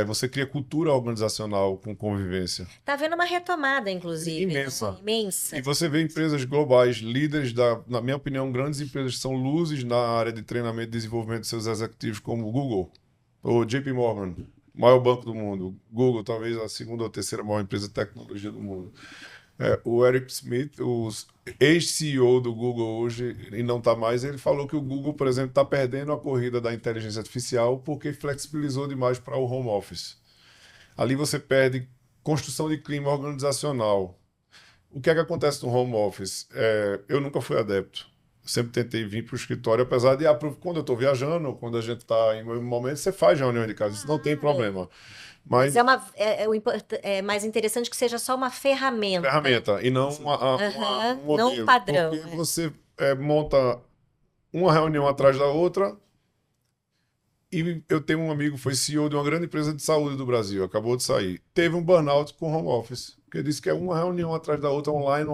Você cria cultura organizacional com convivência. Está havendo uma retomada, inclusive. Imensa. Né? Imensa. E você vê empresas globais, líderes, na minha opinião, grandes empresas que são luzes na área de treinamento e desenvolvimento de seus executivos, como o Google, ou JP Morgan, maior banco do mundo. Google, talvez a segunda ou terceira maior empresa de tecnologia do mundo. O Eric Schmidt, o ex-CEO do Google hoje, e não está mais, ele falou que o Google, por exemplo, está perdendo a corrida da inteligência artificial porque flexibilizou demais para o home office. Ali você perde construção de clima organizacional. O que é que acontece no home office? Eu nunca fui adepto. Sempre tentei vir para o escritório, apesar de quando eu estou viajando, ou quando a gente está em um momento, você faz reunião de casa, isso não tem problema. Mas é mais interessante que seja só uma ferramenta. E não um modelo. Não um padrão. Porque você monta uma reunião atrás da outra. E eu tenho um amigo que foi CEO de uma grande empresa de saúde do Brasil, acabou de sair. Teve um burnout com home office. Porque disse que é uma reunião atrás da outra, online,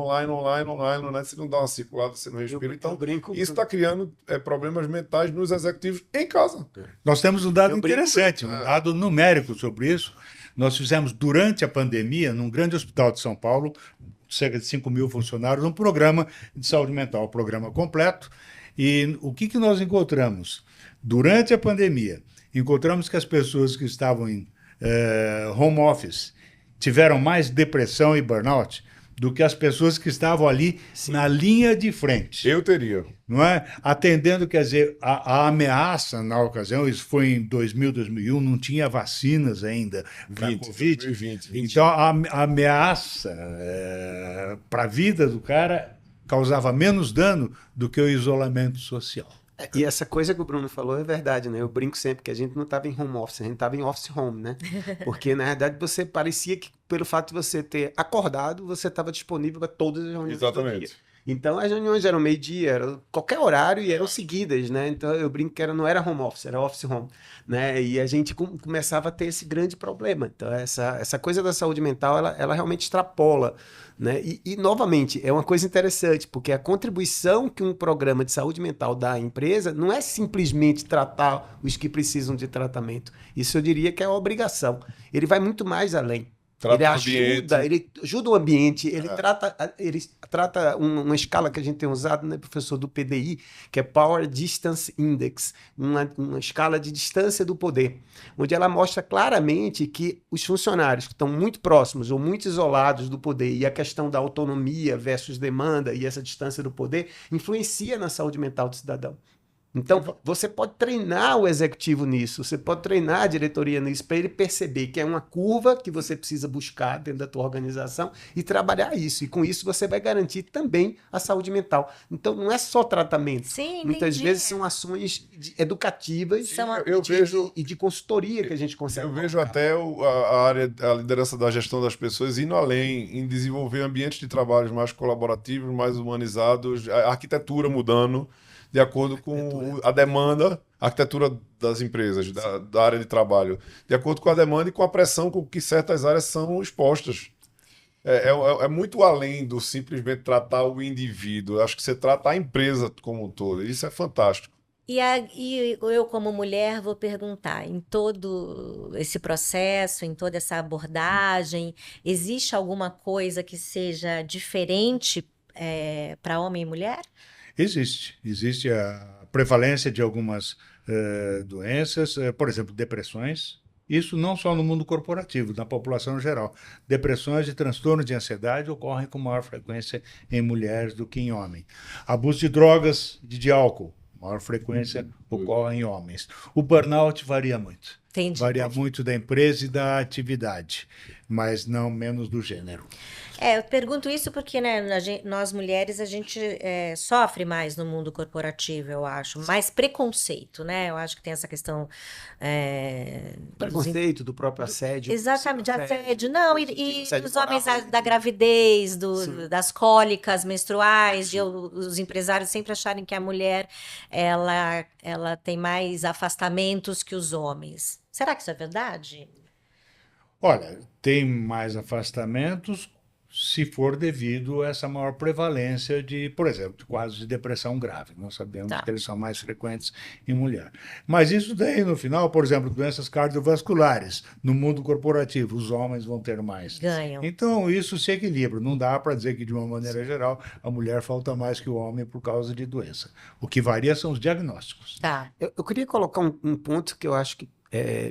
você não dá uma circulada, você não respira. Então, isso está criando problemas mentais nos executivos em casa. Nós temos um dado interessante, um dado numérico sobre isso. Nós fizemos, durante a pandemia, num grande hospital de São Paulo, cerca de 5 mil funcionários, um programa de saúde mental, um programa completo. E o que nós encontramos? Durante a pandemia, encontramos que as pessoas que estavam em home office tiveram mais depressão e burnout do que as pessoas que estavam ali na linha de frente. Eu teria. Não é? Atendendo, quer dizer, a ameaça na ocasião, isso foi em 2000, 2001, não tinha vacinas ainda para Covid. 2020. Então, a ameaça para a vida do cara causava menos dano do que o isolamento social. E essa coisa que o Bruno falou é verdade, né? Eu brinco sempre que a gente não estava em home office, a gente estava em office home, né? Porque, na verdade, parecia que, pelo fato de você ter acordado, você estava disponível para todas as reuniões. Exatamente. Então, as reuniões eram meio-dia, era qualquer horário e eram seguidas, né? Então, eu brinco que não era home office, era office home, né? E a gente começava a ter esse grande problema. Então, essa coisa da saúde mental, ela realmente extrapola, né? Novamente, é uma coisa interessante, porque a contribuição que um programa de saúde mental dá à empresa não é simplesmente tratar os que precisam de tratamento. Isso eu diria que é uma obrigação. Ele vai muito mais além. Trata o ambiente. Ele ajuda o ambiente, ele trata uma escala que a gente tem usado, né, professor, do PDI, que é Power Distance Index, uma escala de distância do poder, onde ela mostra claramente que os funcionários que estão muito próximos ou muito isolados do poder e a questão da autonomia versus demanda e essa distância do poder influencia na saúde mental do cidadão. Então, você pode treinar o executivo nisso, você pode treinar a diretoria nisso, para ele perceber que é uma curva que você precisa buscar dentro da tua organização e trabalhar isso. E com isso você vai garantir também a saúde mental. Então, não é só tratamento. Sim, Muitas entendi. vezes são ações educativas Eu vejo, e de consultoria que a gente consegue eu vejo colocar. até a área, a liderança da gestão das pessoas indo além, em desenvolver ambientes de trabalho mais colaborativos, mais humanizados, a arquitetura mudando de acordo com a demanda, a arquitetura das empresas, da área de trabalho, de acordo com a demanda e com a pressão com que certas áreas são expostas. É muito além do simplesmente tratar o indivíduo. Eu acho que você trata a empresa como um todo. Isso é fantástico. E eu, como mulher, vou perguntar: em todo esse processo, em toda essa abordagem, existe alguma coisa que seja diferente para homem e mulher? Existe a prevalência de algumas doenças, por exemplo, depressões. Isso não só no mundo corporativo, na população geral. Depressões e transtornos de ansiedade ocorrem com maior frequência em mulheres do que em homens. Abuso de drogas e de álcool, maior frequência ocorre em homens. O burnout varia muito. Entendi. Varia muito da empresa e da atividade, mas não menos do gênero. Eu pergunto isso porque, né, nós mulheres, a gente sofre mais no mundo corporativo, eu acho. Mais preconceito, né? Eu acho que tem essa questão... Preconceito, do próprio assédio. Exatamente, de assédio. Não, e assédio os homens moral. da gravidez, Sim. das cólicas menstruais, de os empresários sempre acharem que a mulher ela tem mais afastamentos que os homens. Será que isso é verdade? Olha, tem mais afastamentos se for devido a essa maior prevalência de, por exemplo, de quadros de depressão grave. Nós sabemos Tá. que eles são mais frequentes em mulher. Mas isso daí, no final, por exemplo, doenças cardiovasculares, no mundo corporativo, os homens vão ter mais. Ganham. Então, isso se equilibra. Não dá para dizer que, de uma maneira geral, a mulher falta mais que o homem por causa de doença. O que varia são os diagnósticos. Tá. Eu queria colocar um ponto que eu acho que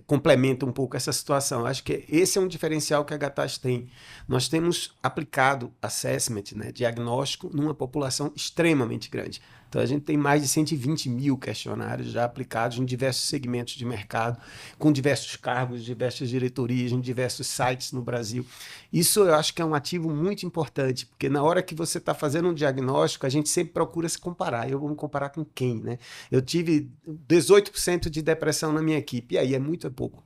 complementa um pouco essa situação. Acho que esse é um diferencial que a Gatas tem. Nós temos aplicado assessment, né, diagnóstico, numa população extremamente grande. Então, a gente tem mais de 120 mil questionários já aplicados em diversos segmentos de mercado, com diversos cargos, diversas diretorias, em diversos sites no Brasil. Isso eu acho que é um ativo muito importante, porque na hora que você está fazendo um diagnóstico, a gente sempre procura se comparar. Eu vou me comparar com quem, né? Eu tive 18% de depressão na minha equipe, e aí é muito ou pouco?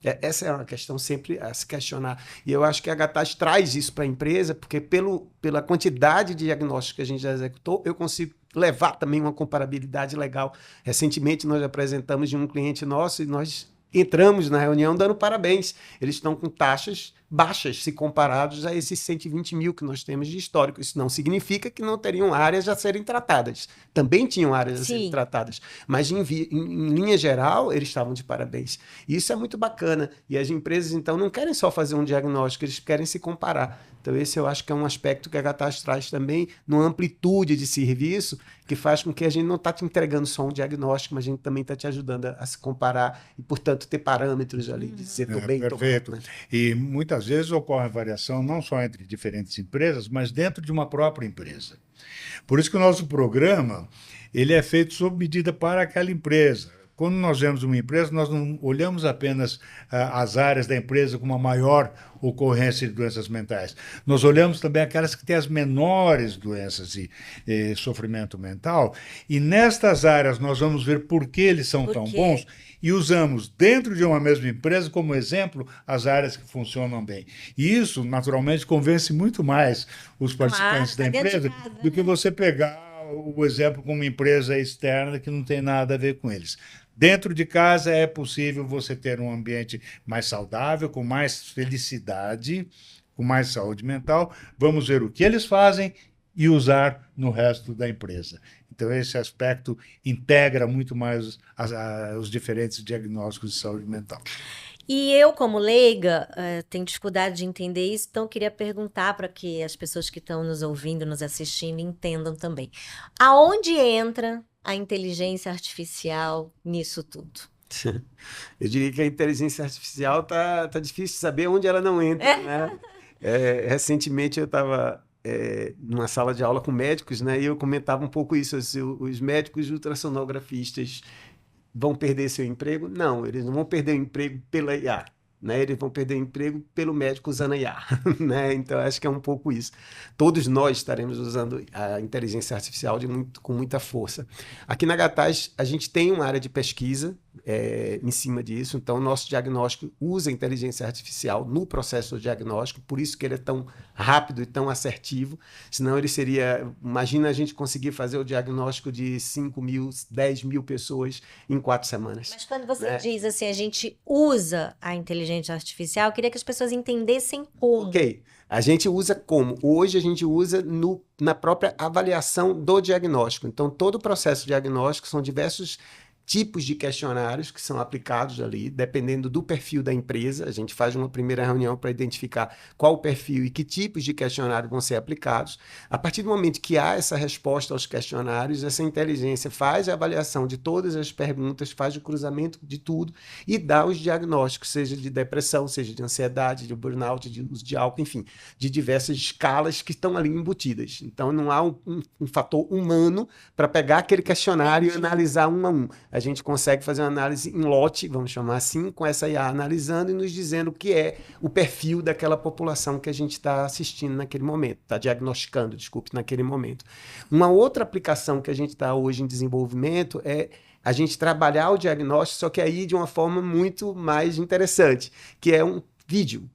Essa é uma questão sempre a se questionar. E eu acho que a Gatas traz isso para a empresa, porque pela quantidade de diagnósticos que a gente já executou, eu consigo levar também uma comparabilidade legal. Recentemente nós apresentamos de um cliente nosso e nós entramos na reunião dando parabéns. Eles estão com taxas baixas se comparados a esses 120 mil que nós temos de histórico. Isso não significa que não teriam áreas a serem tratadas. Também tinham áreas a serem Sim. tratadas. Mas, em linha geral, eles estavam de parabéns. E isso é muito bacana. E as empresas, então, não querem só fazer um diagnóstico, eles querem se comparar. Então, esse eu acho que é um aspecto que a Gatas traz também, numa amplitude de serviço, que faz com que a gente não está te entregando só um diagnóstico, mas a gente também está te ajudando a se comparar e, portanto, ter parâmetros ali, de dizer, estou bem, estou mal. Perfeito. Né? E muitas vezes ocorre variação não só entre diferentes empresas, mas dentro de uma própria empresa. Por isso que o nosso programa ele é feito sob medida para aquela empresa. quando nós vemos uma empresa, nós não olhamos apenas as áreas da empresa com uma maior ocorrência de doenças mentais. Nós olhamos também aquelas que têm as menores doenças e sofrimento mental, e nestas áreas nós vamos ver por que eles são Por tão quê? bons e usamos dentro de uma mesma empresa como exemplo as áreas que funcionam bem. E isso, naturalmente, convence muito mais os participantes da tá dentro de empresa casa, do que né? você pegar o exemplo com uma empresa externa que não tem nada a ver com eles. Dentro de casa é possível você ter um ambiente mais saudável, com mais felicidade, com mais saúde mental. Vamos ver o que eles fazem e usar no resto da empresa. Então, esse aspecto integra muito mais os diferentes diagnósticos de saúde mental. E eu, como leiga, tenho dificuldade de entender isso, então eu queria perguntar para que as pessoas que estão nos ouvindo, nos assistindo, entendam também. Aonde entra a inteligência artificial nisso tudo? Eu diria que a inteligência artificial tá difícil de saber onde ela não entra, né? Recentemente eu estava numa sala de aula com médicos, né? E eu comentava um pouco isso, assim, os médicos ultrassonografistas vão perder seu emprego? Não, eles não vão perder o emprego pela IA, né? Eles vão perder o emprego pelo médico usando a IA, né? Então, acho que é um pouco isso. Todos nós estaremos usando a inteligência artificial com muita força. Aqui na Gataz, a gente tem uma área de pesquisa em cima disso, então o nosso diagnóstico usa inteligência artificial no processo do diagnóstico, por isso que ele é tão rápido e tão assertivo, senão ele seria, imagina a gente conseguir fazer o diagnóstico de 5.000, 10.000 pessoas em 4 semanas. Mas quando você né? diz assim, a gente usa a inteligência artificial, eu queria que as pessoas entendessem como. Ok, a gente usa como? Hoje a gente usa na própria avaliação do diagnóstico. Então, todo o processo diagnóstico são diversos tipos de questionários que são aplicados ali, dependendo do perfil da empresa. A gente faz uma primeira reunião para identificar qual o perfil e que tipos de questionário vão ser aplicados. A partir do momento que há essa resposta aos questionários, essa inteligência faz a avaliação de todas as perguntas, faz o cruzamento de tudo e dá os diagnósticos, seja de depressão, seja de ansiedade, de burnout, de uso de álcool, enfim, de diversas escalas que estão ali embutidas. Então, não há um fator humano para pegar aquele questionário e analisar um a um. A gente consegue fazer uma análise em lote, vamos chamar assim, com essa IA analisando e nos dizendo o que é o perfil daquela população que a gente está assistindo naquele momento, está diagnosticando, desculpe, naquele momento. Uma outra aplicação que a gente está hoje em desenvolvimento é a gente trabalhar o diagnóstico, só que aí de uma forma muito mais interessante, que é um vídeo.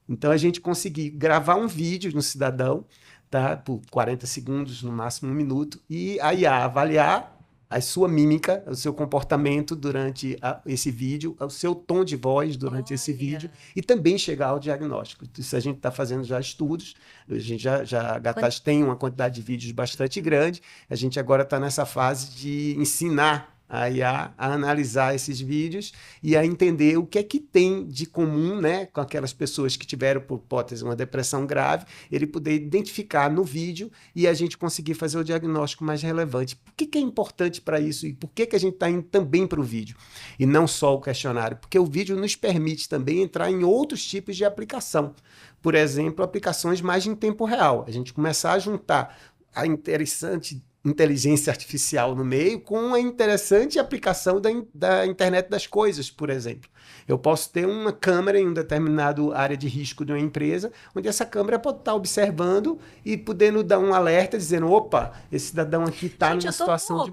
Então, a gente conseguir gravar um vídeo no cidadão, tá, por 40 segundos, no máximo 1 minuto, e a IA avaliar a sua mímica, o seu comportamento durante esse vídeo, o seu tom de voz durante esse vídeo, e também chegar ao diagnóstico. Isso a gente está fazendo já estudos, a gente a Gataz tem uma quantidade de vídeos bastante grande, a gente agora está nessa fase de ensinar a IA a analisar esses vídeos e a entender o que é que tem de comum, né, com aquelas pessoas que tiveram, por hipótese, uma depressão grave, ele poder identificar no vídeo e a gente conseguir fazer o diagnóstico mais relevante. Por que é importante para isso e por que a gente está indo também para o vídeo e não só o questionário? Porque o vídeo nos permite também entrar em outros tipos de aplicação. Por exemplo, aplicações mais em tempo real. A gente começar a juntar a interessante inteligência artificial no meio com a interessante aplicação da internet das coisas, por exemplo. Eu posso ter uma câmera em uma determinada área de risco de uma empresa, onde essa câmera pode estar observando e podendo dar um alerta, dizendo, opa, esse cidadão aqui está numa situação de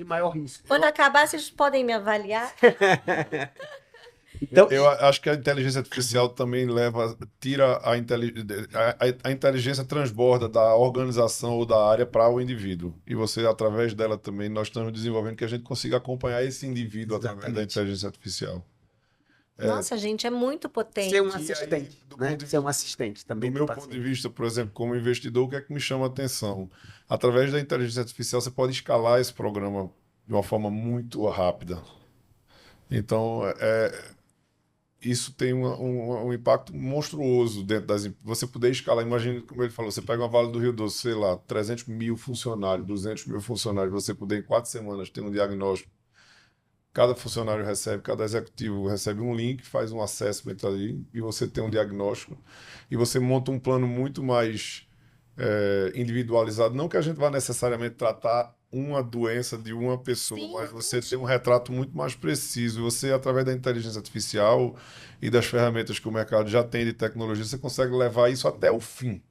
maior risco. Quando acabar, vocês podem me avaliar? Então, eu acho que a inteligência artificial também tira a inteligência transborda da organização ou da área para o indivíduo. E você, através dela também, nós estamos desenvolvendo que a gente consiga acompanhar esse indivíduo através da inteligência artificial. Nossa, gente, é muito potente. Ser um assistente, né? Ser um assistente também. Do meu ponto de vista, por exemplo, como investidor, o que é que me chama a atenção? Através da inteligência artificial, você pode escalar esse programa de uma forma muito rápida. Então, isso tem um impacto monstruoso dentro das empresas. Você poder escalar, imagine, como ele falou, você pega uma Vale do Rio Doce, sei lá, 300 mil funcionários, 200 mil funcionários, você poder em 4 semanas ter um diagnóstico. Cada funcionário recebe, cada executivo recebe um link, faz um assessment ali, e você tem um diagnóstico. E você monta um plano muito mais individualizado. Não que a gente vá necessariamente tratar uma doença de uma pessoa, Sim. mas você tem um retrato muito mais preciso. Você, através da inteligência artificial e das ferramentas que o mercado já tem de tecnologia, você consegue levar isso até o fim.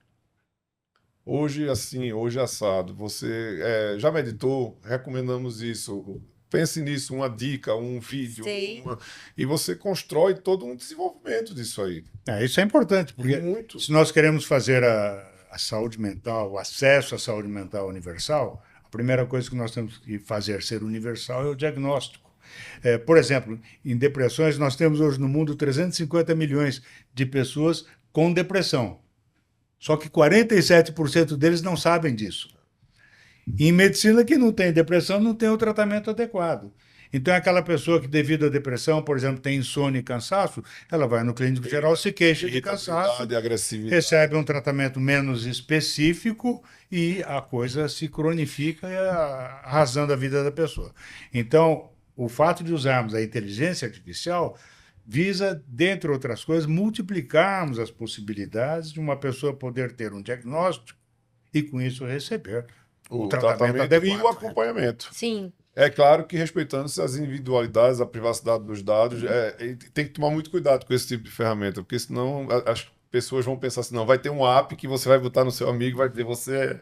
Hoje, assim, hoje assado. Você já meditou? Recomendamos isso. Pense nisso, uma dica, um vídeo, Sei. e você constrói todo um desenvolvimento disso aí. Isso é importante, porque Muito. se nós queremos fazer a saúde mental, o acesso à saúde mental universal, a primeira coisa que nós temos que fazer ser universal é o diagnóstico. Por exemplo, em depressões, nós temos hoje no mundo 350 milhões de pessoas com depressão. Só que 47% deles não sabem disso. E em medicina, que não tem depressão, não tem o tratamento adequado. Então, é aquela pessoa que, devido à depressão, por exemplo, tem insônia e cansaço, ela vai no clínico geral, se queixa de cansaço, Irritabilidade, agressividade. recebe um tratamento menos específico e a coisa se cronifica, arrasando a vida da pessoa. Então, o fato de usarmos a inteligência artificial visa, dentre outras coisas, multiplicarmos as possibilidades de uma pessoa poder ter um diagnóstico e, com isso, receber O tratamento tratamento e adequado, o acompanhamento. Sim. É claro que respeitando-se as individualidades, a privacidade dos dados, e tem que tomar muito cuidado com esse tipo de ferramenta, porque senão as pessoas vão pensar assim, não, vai ter um app que você vai botar no seu amigo e vai dizer você...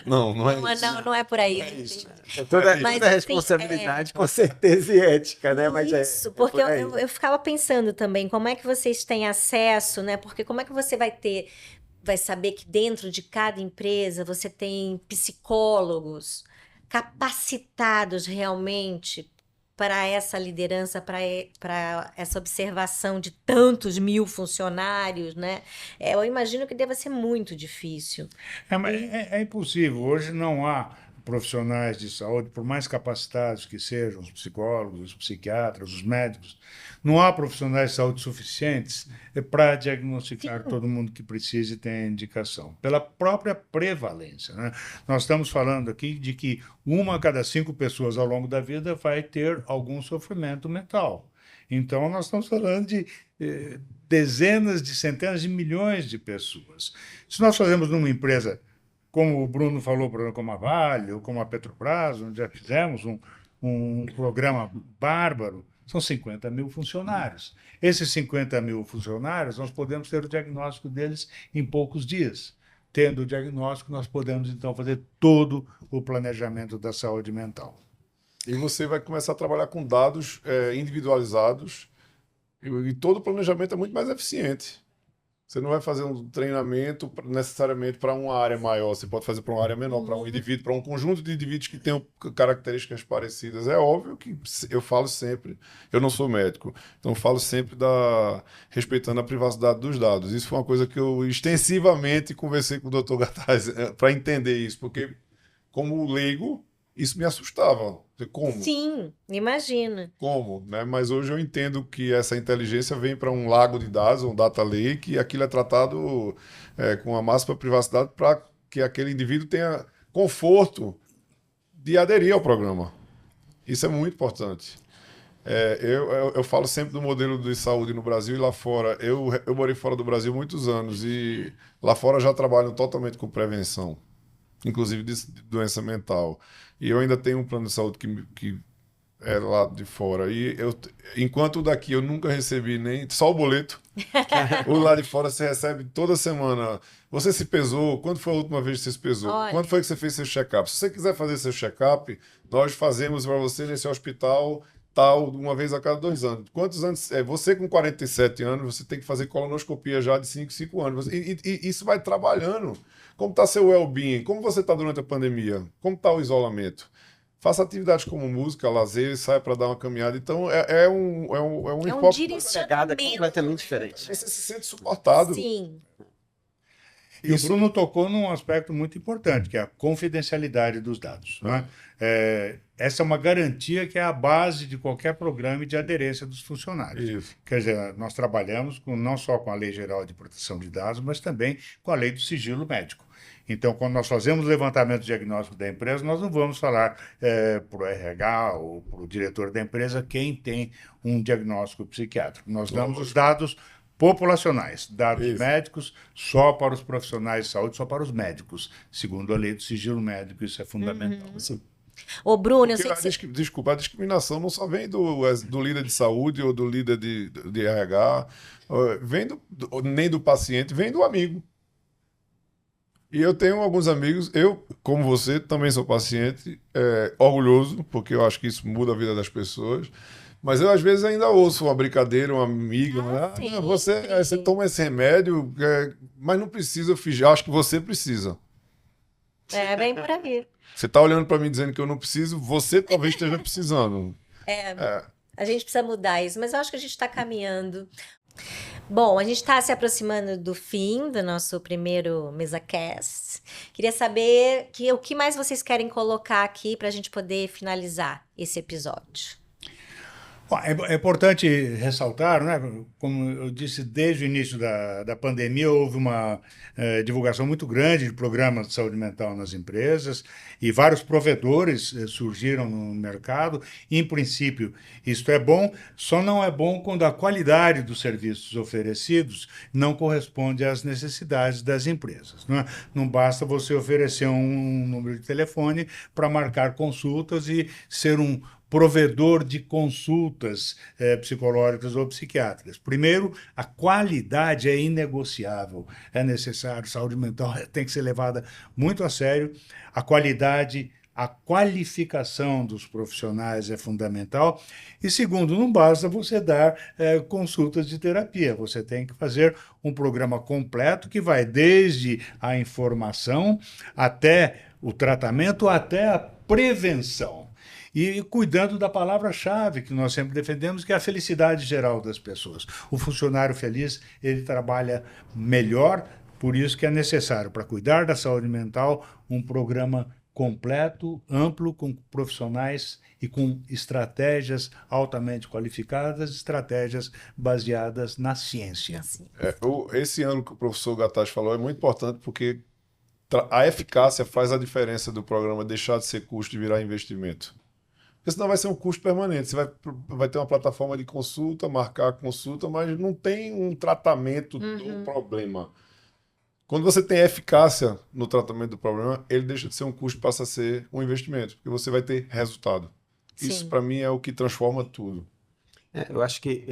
Não, não é isso. Não é por aí. É toda, Mas, toda assim, responsabilidade, com certeza, e ética, né? Mas Isso, é porque por aí. eu ficava pensando também, como é que vocês têm acesso, né? Porque como é que você vai saber que dentro de cada empresa você tem psicólogos capacitados realmente para essa liderança, para essa observação de tantos mil funcionários, né? Eu imagino que deva ser muito difícil. Mas é impossível. Hoje não há profissionais de saúde, por mais capacitados que sejam, os psicólogos, os psiquiatras, os médicos, não há profissionais de saúde suficientes para diagnosticar todo mundo que precise e tenha indicação, pela própria prevalência, né? Nós estamos falando aqui de que 1 a cada 5 pessoas ao longo da vida vai ter algum sofrimento mental. Então, nós estamos falando de dezenas de centenas de milhões de pessoas. Se nós fazemos numa empresa, como o Bruno falou, como a Vale ou como a Petrobras, onde já fizemos um programa bárbaro, são 50 mil funcionários. Esses 50 mil funcionários, nós podemos ter o diagnóstico deles em poucos dias. Tendo o diagnóstico, nós podemos, então, fazer todo o planejamento da saúde mental. E você vai começar a trabalhar com dados individualizados e todo o planejamento é muito mais eficiente. Você não vai fazer um treinamento necessariamente para uma área maior, você pode fazer para uma área menor, para um indivíduo, para um conjunto de indivíduos que tenham características parecidas. É óbvio que eu falo sempre, eu não sou médico, então eu falo sempre respeitando a privacidade dos dados. Isso foi uma coisa que eu extensivamente conversei com o Dr. Gataz para entender isso, porque como leigo, isso me assustava. Como? Sim, imagina. Como, né? Mas hoje eu entendo que essa inteligência vem para um lago de dados, um data lake, e aquilo é tratado com a máxima privacidade para que aquele indivíduo tenha conforto de aderir ao programa. Isso é muito importante. Eu falo sempre do modelo de saúde no Brasil e lá fora. Eu morei fora do Brasil muitos anos e lá fora já trabalham totalmente com prevenção, inclusive de doença mental. E eu ainda tenho um plano de saúde que é lá de fora. E enquanto daqui eu nunca recebi nem só o boleto, o lá de fora você recebe toda semana. Você se pesou? Quando foi a última vez que você se pesou? Olha. Quando foi que você fez seu check-up? Se você quiser fazer seu check-up, nós fazemos para você nesse hospital tal, uma vez a cada 2 anos. Quantos anos? Você com 47 anos, você tem que fazer colonoscopia já de 5 anos. E isso vai trabalhando. Como está seu well-being? Como você está durante a pandemia? Como está o isolamento? Faça atividades como música, lazer, saia para dar uma caminhada. Então, é um enfoque direcionamento completamente diferente. você se sente suportado. Sim. E o Bruno tocou num aspecto muito importante, que é a confidencialidade dos dados, né? Essa é uma garantia que é a base de qualquer programa e de aderência dos funcionários. Isso. Quer dizer, nós trabalhamos não só com a Lei Geral de Proteção de Dados, mas também com a Lei do Sigilo Médico. Então, quando nós fazemos o levantamento diagnóstico da empresa, nós não vamos falar para o RH ou para o diretor da empresa quem tem um diagnóstico psiquiátrico. Nós damos os dados populacionais, dados Isso. médicos só para os profissionais de saúde, só para os médicos. Segundo a lei do sigilo médico, isso é fundamental. Sim. Ô, Bruno, eu Porque sei que você... desculpa, a discriminação não só vem do líder de saúde ou do líder de RH, nem do paciente, vem do amigo. E eu tenho alguns amigos, eu, como você, também sou paciente, orgulhoso, porque eu acho que isso muda a vida das pessoas. Mas eu, às vezes, ainda ouço uma brincadeira, uma amiga, né? sim, Você toma esse remédio, mas não precisa fingir. Acho que você precisa. É, bem por aí. Você está olhando para mim dizendo que eu não preciso, você talvez esteja precisando. A gente precisa mudar isso, mas eu acho que a gente está caminhando. Bom, a gente está se aproximando do fim do nosso primeiro MesaCast. Queria saber o que mais vocês querem colocar aqui para a gente poder finalizar esse episódio. Bom, é importante ressaltar, né? Como eu disse, desde o início da pandemia, houve uma divulgação muito grande de programas de saúde mental nas empresas e vários provedores surgiram no mercado. Em princípio, isto é bom, só não é bom quando a qualidade dos serviços oferecidos não corresponde às necessidades das empresas. Né? Não basta você oferecer um número de telefone para marcar consultas e ser um provedor de consultas psicológicas ou psiquiátricas. Primeiro, a qualidade é inegociável, é necessário, saúde mental tem que ser levada muito a sério, a qualidade, a qualificação dos profissionais é fundamental. E segundo, não basta você dar consultas de terapia, você tem que fazer um programa completo que vai desde a informação até o tratamento, até a prevenção. E cuidando da palavra-chave que nós sempre defendemos, que é a felicidade geral das pessoas. O funcionário feliz, ele trabalha melhor, por isso que é necessário, para cuidar da saúde mental, um programa completo, amplo, com profissionais e com estratégias altamente qualificadas, estratégias baseadas na ciência. Esse ano que o professor Gataz falou é muito importante porque a eficácia faz a diferença do programa deixar de ser custo e virar investimento. Porque senão vai ser um custo permanente. Você vai ter uma plataforma de consulta, marcar a consulta, mas não tem um tratamento do problema. Quando você tem eficácia no tratamento do problema, ele deixa de ser um custo e passa a ser um investimento, porque você vai ter resultado. Sim. Isso, para mim, é o que transforma tudo. Eu acho que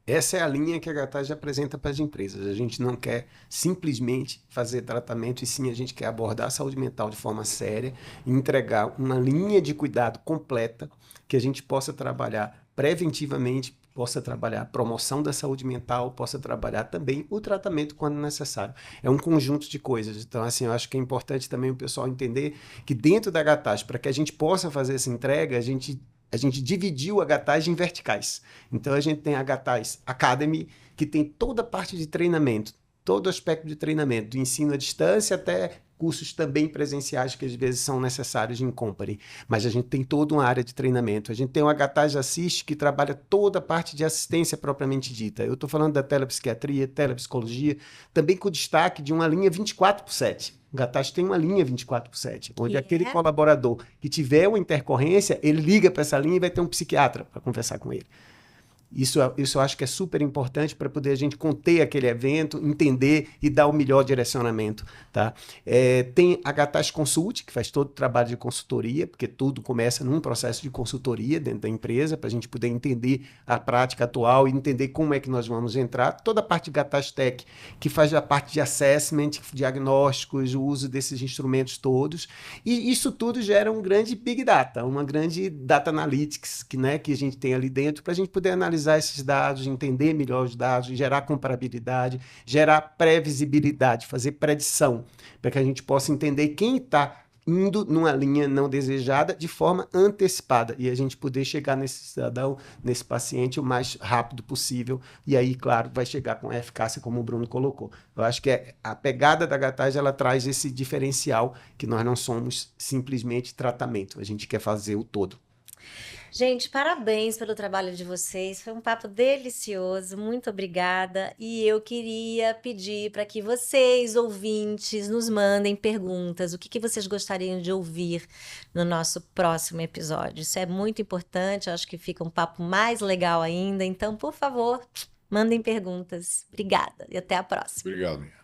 essa é a linha que a Gataz apresenta para as empresas. A gente não quer simplesmente fazer tratamento, e sim a gente quer abordar a saúde mental de forma séria e entregar uma linha de cuidado completa que a gente possa trabalhar preventivamente, possa trabalhar a promoção da saúde mental, possa trabalhar também o tratamento quando necessário. É um conjunto de coisas. Então, assim, eu acho que é importante também o pessoal entender que dentro da Gataz, para que a gente possa fazer essa entrega, a gente dividiu a Gataz em verticais. Então, a gente tem a Gataz Academy, que tem toda a parte de treinamento, todo o aspecto de treinamento, do ensino à distância até cursos também presenciais que às vezes são necessários em company. Mas a gente tem toda uma área de treinamento. A gente tem o Gataz Assist, que trabalha toda a parte de assistência propriamente dita. Eu estou falando da telepsiquiatria, telepsicologia, também com destaque de uma linha 24/7. O Gataz tem uma linha 24/7, onde aquele colaborador que tiver uma intercorrência, ele liga para essa linha e vai ter um psiquiatra para conversar com ele. Isso eu acho que é super importante para poder a gente conter aquele evento, entender e dar o melhor direcionamento. Tá? Tem a Gataz Consult, que faz todo o trabalho de consultoria, porque tudo começa num processo de consultoria dentro da empresa, para a gente poder entender a prática atual e entender como é que nós vamos entrar. Toda a parte de Gataz Tech, que faz a parte de assessment, diagnósticos, o uso desses instrumentos todos. E isso tudo gera um grande Big Data, uma grande Data Analytics, que a gente tem ali dentro, para a gente poder analisar esses dados, entender melhor os dados, gerar comparabilidade, gerar previsibilidade, fazer predição, para que a gente possa entender quem está indo numa linha não desejada de forma antecipada e a gente poder chegar nesse cidadão, nesse paciente o mais rápido possível e aí, claro, vai chegar com a eficácia como o Bruno colocou. Eu acho que a pegada da Gataz, ela traz esse diferencial que nós não somos simplesmente tratamento, a gente quer fazer o todo. Gente, parabéns pelo trabalho de vocês. Foi um papo delicioso. Muito obrigada. E eu queria pedir para que vocês, ouvintes, nos mandem perguntas. O que vocês gostariam de ouvir no nosso próximo episódio? Isso é muito importante. Eu acho que fica um papo mais legal ainda. Então, por favor, mandem perguntas. Obrigada e até a próxima. Obrigado.